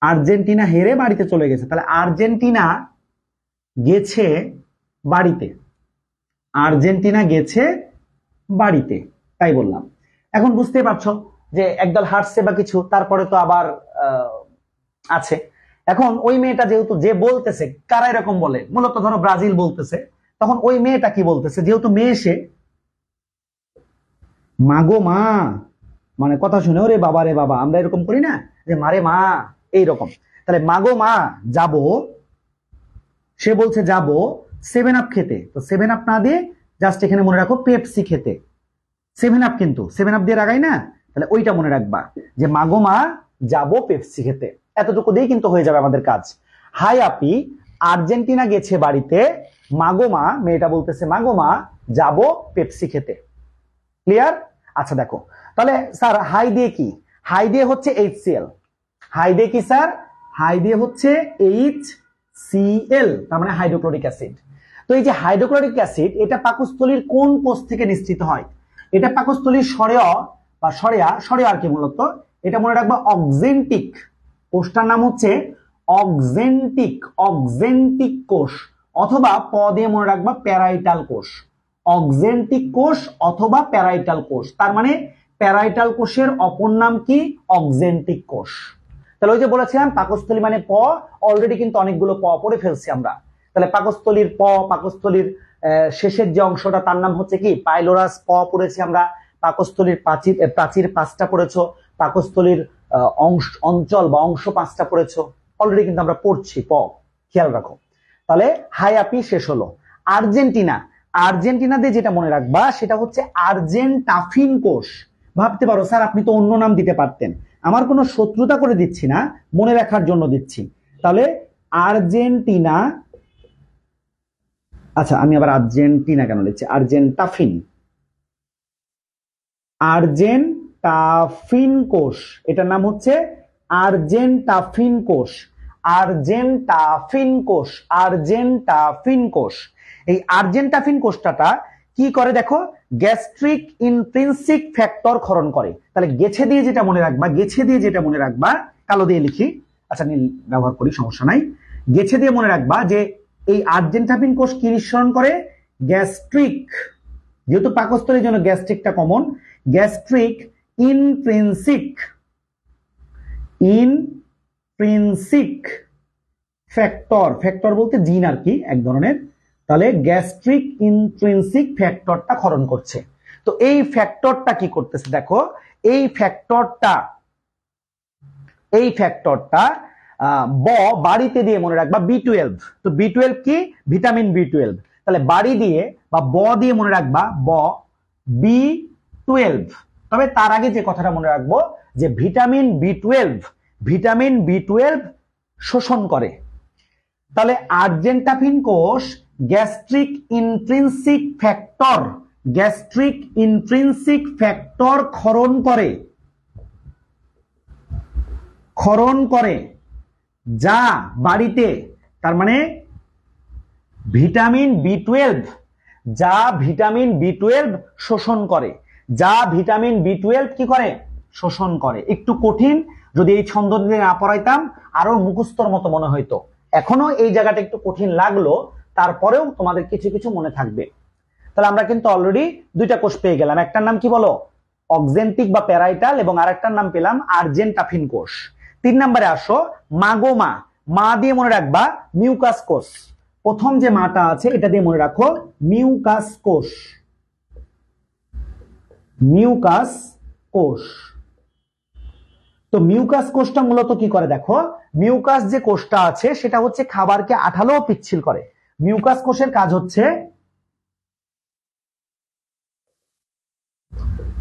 আর্জেন্টিনা হেরে বাড়িতে চলে গেছে, তাহলে আর্জেন্টিনা গেছে বাড়িতে, তাই বললাম। এখন বুঝতে পারছো যে একদল হারছে বা কিছু, তারপরে তো আবার আছে। এখন ওই মেয়েটা যেহেতু যে বলতেছে, কারা এরকম বলে, মূলত ধরো ব্রাজিল বলতেছে, তখন ওই মেয়েটা কি বলতেছে, যেহেতু মেয়ে সে, মাগো মা, মানে কথা শুনে ওরে বাবা রে বাবা, আমরা এরকম করি না যে মারে মা, এইরকম। তাহলে মাগো মা যাবো, সে বলছে যাবো 7 আপ খেতে। তো 7 আপ না দিয়ে জাস্ট এখানে মনে রাখো পেপসি খেতে। 7 আপ কিন্তু 7 আপ দিয়ে রাগাই না, তাহলে ওইটা মনে রাখবা যে মাগো মা যাবো পেপসি খেতে। এতটুকু দিয়ে কিন্তু হয়ে যাবে আমাদের কাজ। হাই আপি, আর্জেন্টিনা গেছে বাড়িতে, মাগো মা, মেয়েটা বলতেছে মাগো মা যাবো পেপসি খেতে। ক্লিয়ার? আচ্ছা দেখো, তাহলে স্যার হাই দিয়ে কি, হাই দিয়ে হচ্ছে HCl। হাই দিয়ে কি স্যার, হাই দিয়ে হচ্ছে HCl, তার মানে হাইড্রোক্লোরিক অ্যাসিড। তো এই যে হাইড্রোক্লোরিক অ্যাসিড, এটা পাকস্থলীর কোন কোষ থেকে নিঃসৃত হয়? এটা পাকস্থলীর সরেয়া আর কি, মূলত এটা মনে রাখবা অক্সেন্টিক। কোষটার নাম হচ্ছে অক্সেন্টিক কোষ, অথবা প দিয়ে মনে রাখবা প্যারাইটাল কোষ। অক্সেন্টিক কোষ অথবা প্যারাইটাল কোষ, তার মানে প্যারাইটাল কোষের অপর নাম কি, অক্সেন্টিক কোষ। তাহলে ওই যে বলেছিলাম পাকস্থলী মানে প, অলরেডি কিন্তু অনেকগুলো প পড়ে ফেলছি আমরা। তাহলে পাকস্থলীর পাকস্থলীর শেষের যে অংশটা তার নাম হচ্ছে কি, পাইলোরাস। প পড়েছি আমরা। পাকস্থলীর প্রাচীর 5টা পড়েছো, পাকস্থলীর অঞ্চল বা অংশ 5টা পড়েছো, অলরেডি কিন্তু আমরা পড়ছি প, খেয়াল রাখো। তাহলে হাই আপি শেষ হলো। আর্জেন্টিনা দিয়ে যেটা মনে রাখবা সেটা হচ্ছে আর্জেন্টাফিন কোষ। ভাবতে পারো স্যার আপনি তো অন্য নাম দিতে পারতেন, আমার কোনো শত্রুতা করে দিচ্ছি না, মনে রাখার জন্য দিচ্ছি। তাহলে আর্জেন্টিনা, আচ্ছা আমি আবার আর্জেন্টিনা কেন লিখছি, আর্জেন্টাফিন কোষ, এটার নাম হচ্ছে আর্জেন্টাফিন কোষ। এই আর্জেন্টাফিন কোষটা কি করে দেখো, গ্যাস্ট্রিক ইন্ট্রিনসিক ফ্যাক্টর ক্ষরণ করে। তাহলে গেছে দিয়ে যেটা মনে রাখবা, কালো দিয়ে লিখি, আচ্ছা নীল ব্যবহার করি, সমস্যা নাই। গেছে দিয়ে মনে রাখবা যে এই আর্জেন্টাফিন কোষ কি নিঃসরণ করে, গ্যাস্ট্রিক, যেহেতু পাকস্থলীর জন্য গ্যাস্ট্রিকটা কমন, গ্যাস্ট্রিক ইন্ট্রিনসিক ফ্যাক্টর বলতে জিন আর কি, এক ধরনের। তাহলে গ্যাস্ট্রিক ইন্ট্রিনসিক ফ্যাক্টরটা ক্ষরণ করছে। তো এই ফ্যাক্টরটা কি করতেছে দেখো, এই ফ্যাক্টরটা বাড়িতে দিয়ে মনে রাখবা B12। তো B12 কি, ভিটামিন B12। তাহলে বাড়ি দিয়ে বা দিয়ে মনে রাখবা B12। তবে তার আগে যে কথাটা মনে রাখবো যে ভিটামিন B12 শোষণ করে। তাহলে আর্জেন্টাফিন কোষ গ্যাস্ট্রিক ইন্ট্রিনসিক ফ্যাক্টর ক্ষরণ করে যা বাড়িতে, তার মানে ভিটামিন B12 শোষণ করে, কি করে, শোষণ করে। একটু কঠিন, যদি এই ছন্দ দিয়ে না পড়াইতাম আরো মুখস্থর মতো মনে হইতো। এখনো এই জায়গাটা একটু কঠিন লাগলো, তারপরেও তোমাদের কিছু কিছু মনে থাকবে। তাহলে আমরা কিন্তু অলরেডি 2টা কোষ পেয়ে গেলাম, একটার নাম কি বলো, অক্সেন্টিক বা প্যারাইটাল, এবং আরেকটার নাম পেলাম আর্জেন্টাফিন কোষ। 3 নম্বরে আসো, মাগো মা দিয়ে মনে রাখবা মিউকাস কোষ। প্রথম যে মাটা আছে এটা দিয়ে মনে রাখো মিউকাস কোষ। মিউকাস কোষ। তো মিউকাস কোষটা মূলত কি করে দেখো, মিউকাস যে কোষটা আছে সেটা হচ্ছে খাবারকে আঠালো ও পিচ্ছিল করে। মিউকাস কোষের কাজ হচ্ছে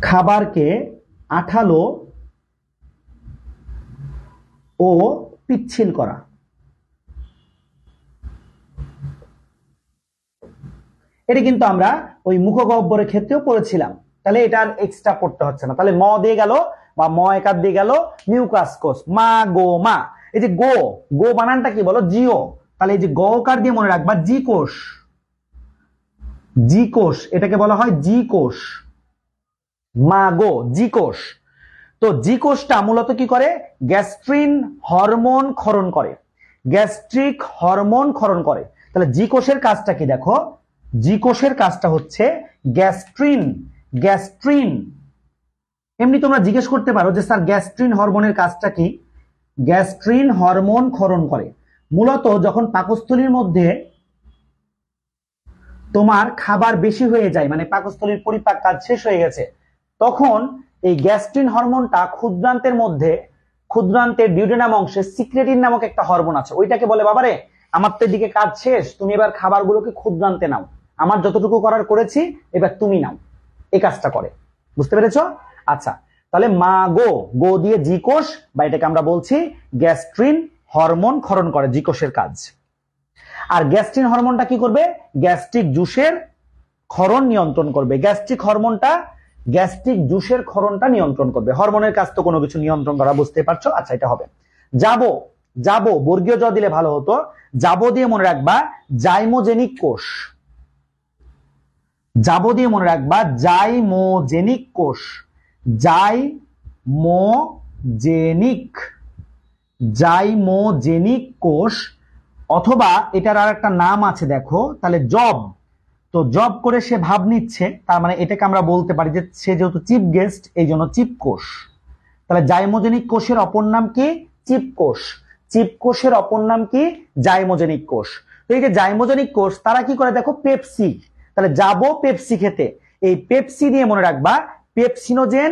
খাবারকে আঠালো ও পিচ্ছিল করা। এটা কিন্তু আমরা ওই মুখগহ্বরের ক্ষেত্রেও পড়েছিলাম, তাহলে এটা আর এক্সট্রা পড়তে হচ্ছে না। তাহলে ম দিয়ে গেল বা ম একার দিয়ে গেল মিউকাস কোষ, মা গো মা। এই যে গো, গো বানানটা কি বলো, জিও। তাহলে এই যে গকার দিয়ে মনে রাখবা জি কোষ, জি কোষ, এটাকে বলা হয় জি কোষ, মা গো জি কোষ। তো জি কোষটা মূলত কি করে, গ্যাস্ট্রিন হরমোন ক্ষরণ করে, গ্যাস্ট্রিক হরমোন ক্ষরণ করে। তাহলে জি কোষের কাজটা কি দেখো, জি কোষের কাজটা হচ্ছে গ্যাস্ট্রিন, গ্যাস্ট্রিন। এমনি তোমরা জিজ্ঞেস করতে পারো যে স্যার গ্যাস্ট্রিন হরমোনের কাজটা কি। গ্যাস্ট্রিন হরমোন ক্ষরণ করে মূলত যখন পাকস্থলীর মধ্যে তোমার খাবার বেশি হয়ে যায়, মানে পাকস্থলীর পরিপাক কাজ শেষ হয়ে গেছে, তখন এই গ্যাস্ট্রিন হরমোনটা ক্ষুদ্রান্তের মধ্যে, ক্ষুদ্রান্তের ডিউডেনাম অংশে সিক্রেটিন নামক একটা হরমোন আছে, ওইটাকে বলে বাবারে আমার তো এদিকে কাজ শেষ, তুমি এবার খাবারগুলোকে ক্ষুদ্রান্তে নাও, আমার যতটুকু করার করেছি এবার তুমি নাও, এই কাজটা করে। বুঝতে পেরেছো? আচ্ছা, তাহলে মা গো, গো দিয়ে জি কোষ, বা এটাকে আমরা বলছি গ্যাস্ট্রিন হরমোন ক্ষরণ করে, জি কোষের কাজ। আর গ্যাস্ট্রিন হরমোনটা কি করবে, গ্যাস্ট্রিক জুসের ক্ষরণ নিয়ন্ত্রণ করবে। গ্যাস্ট্রিক হরমোনটা গ্যাস্ট্রিক জুসের ক্ষরণটা নিয়ন্ত্রণ করবে। হরমোনের কাজ তো কোনো কিছু নিয়ন্ত্রণ করা, বুঝতে পারছো? আচ্ছা, এটা হবে যাবো, যাবো বর্গীয় জ দিলে ভালো হতো, যাবো দিয়ে মনে রাখবা জাইমোজেনিক কোষ, যাবো দিয়ে মনে রাখবা জাইমোজেনিক কোষ, জাইমোজেনিক, জাইমোজেনিক কোষ। অথবা এটার আর একটা নাম আছে দেখো, তাহলে জব, তো জব করে সে ভাব নিচ্ছে, তার মানে এটাকে আমরা বলতে পারি যে সে যেহেতু চিফ গেস্ট এই জন্য চিপ কোষ। তাহলে জাইমোজেনিক কোষের অপর নাম কি, চিপ কোষ। চিপ কোষের অপর নাম কি, জাইমোজেনিক কোষ। তো এই যে জাইমোজেনিক কোষ তারা কি করে দেখো, পেপসি, তাহলে যাবো পেপসি খেতে, এই পেপসি দিয়ে মনে রাখবা পেপসিনোজেন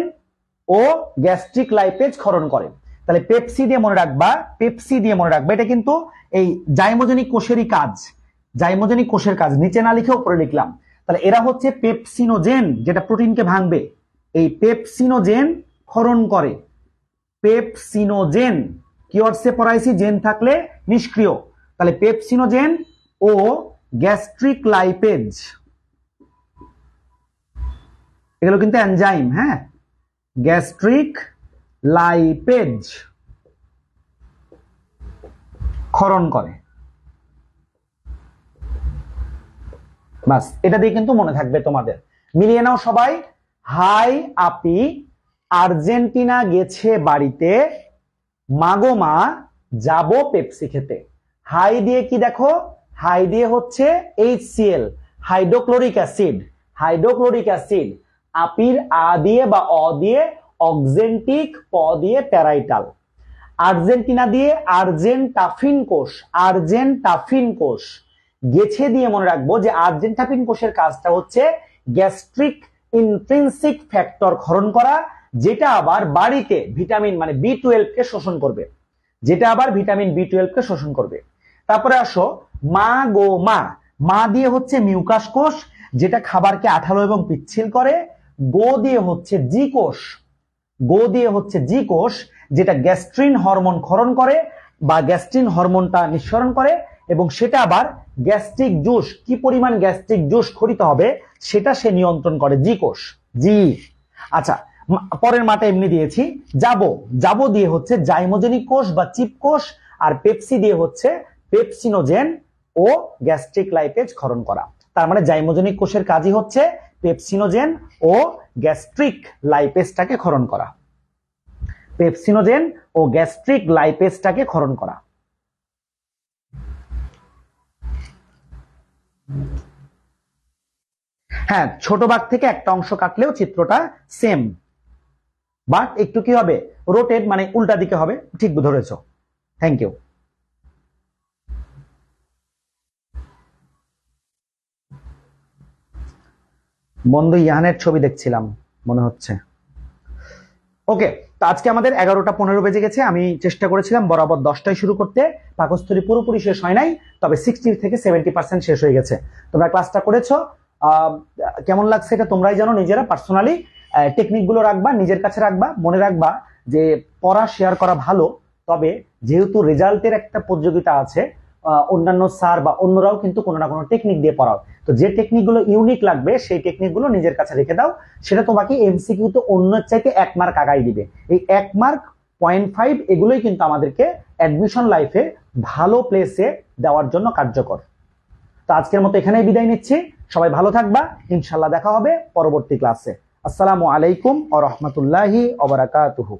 ও গ্যাস্ট্রিক লাইপেজ ক্ষরণ করে। তাহলে পেপসি দিয়ে মনে রাখবা, পেপসি দিয়ে মনে রাখবা, এটা কিন্তু এই জাইমোজেনিক কোষেরই কাজ, জাইমোজেনিক কোষের কাজ, নিচে না লিখে উপরে লিখলাম। তাহলে এরা হচ্ছে পেপসিনোজেন, যেটা প্রোটিনকে ভাঙবে, এই পেপসিনোজেন ক্ষরণ করে। পেপসিনোজেন কিওয়ার্ডসে পড়াইছি, জেন থাকলে নিষ্ক্রিয়, তাহলে পেপসিনোজেন ও গ্যাস্ট্রিক লাইপেজ, এগুলো কিন্তু এনজাইম, হ্যাঁ, গ্যাস্ট্রিক লাইপেজ ক্ষরণ করে। বাস, এটা দিয়ে কিন্তু মনে থাকবে তোমাদের। মিলিয়ে নাও সবাই। হাই আপি আর্জেন্টিনা গেছে বাড়িতে, মাগো মা যাবো পেপসি খেতে। হাই দিয়ে কি দেখো, হাই দিয়ে হচ্ছে HCl, hydrochloric acid, hydrochloric acid. আপির আ দিয়ে বা অ দিয়ে অক্সেন্টিক, প দিয়ে প্যারাইটাল। আর্জেন্টিনা দিয়ে আর্জেন্টাফিন কোষ, আর্জেন্টাফিন কোষ। গেছে দিয়ে মনে রাখবো যে আর্জেন্টাফিন কোষের কাজটা হচ্ছে গ্যাস্ট্রিক ইন্ট্রিনসিক ফ্যাক্টর ক্ষরণ করা, যেটা আবার বাড়িতে ভিটামিন মানে B12 কে শোষণ করবে, যেটা আবার ভিটামিন B12 কে শোষণ করবে। তারপরে আসো মা গো মা, মা দিয়ে হচ্ছে মিউকাস কোষ, যেটা খাবারকে আঠালো এবং পিচ্ছিল করে। গো দিয়ে হচ্ছে জি কোষ, গো দিয়ে হচ্ছে জি কোষ, যেটা গ্যাস্ট্রিন হরমোন ক্ষরণ করে বা গ্যাস্ট্রিন হরমোনটা নিঃসরণ করে, এবং সেটা আবার গ্যাস্ট্রিক জুস, কি পরিমাণ গ্যাস্ট্রিক জুস খরিত হবে সেটা সে নিয়ন্ত্রণ করে, জি কোষ, জি। আচ্ছা, পরের মাঠে এমনি দিয়েছি যাবো, যাবো দিয়ে হচ্ছে জাইমোজেনিক কোষ বা চিপ কোষ, আর পেপসি দিয়ে হচ্ছে পেপসিনোজেন ও গ্যাস্ট্রিক লাইপেজ ক্ষরণ করা। তার মানে জাইমোজেনিক কোষের কাজই হচ্ছে পেপসিনোজেন ও গ্যাস্ট্রিক লাইপেজটাকে ক্ষরণ করা, পেপসিনোজেন ও গ্যাস্ট্রিক লাইপেজটাকে ক্ষরণ করা। হ্যাঁ, ছোট ভাগ থেকে একটা অংশ কাটলেও চিত্রটা সেম, বাট একটু কি হবে, রোটেট, মানে উল্টা দিকে হবে। ঠিক ধরেছো, থ্যাংক ইউ। বন্ধু ইহানের ছবি দেখছিলাম। মনে হচ্ছে। ওকে, তো আজকে আমাদের 11টা 15 বেজে গেছে। আমি চেষ্টা করেছিলাম বরাবর 10টায় শুরু করতে, পাকস্থলী পুরোপুরি শেষ হয় নাই, তবে 60 থেকে 70% শেষ হয়ে গেছে। তোমরা ক্লাসটা করেছো, কেমন লাগছে এটা তোমরাই জানো নিজেরা। পার্সোনালি টেকনিক গুলো রাখবা, নিজের কাছে রাখবা, মনে রাখবা যে পড়া শেয়ার করা ভালো, তবে যেহেতু রেজাল্টের একটা প্রতিযোগিতা আছে, অন্যান্য স্যার বা অন্যরাও কিন্তু কোনো না কোনো টেকনিক দিয়ে পড়াও, তো যে টেকনিক গুলো ইউনিক লাগবে সেই টেকনিক গুলো নিজের কাছে রেখে দাও। সেটা তোমাকে এমসিকিউ তো অন্যের চাইতে 1 মার্ক আগাই দিবে। এই 1 মার্ক, 0.5 এগুলোই কিন্তু আমাদেরকে অ্যাডমিশন লাইফে ভালো প্লেসে দেওয়ার জন্য কার্যকর। তো আজকের মতো এখানেই বিদায় নিচ্ছি। সবাই ভালো থাকবা, ইনশাল্লাহ দেখা হবে পরবর্তী ক্লাসে। আসসালামু আলাইকুম ওয়া রাহমাতুল্লাহি ওয়া বারাকাতুহু।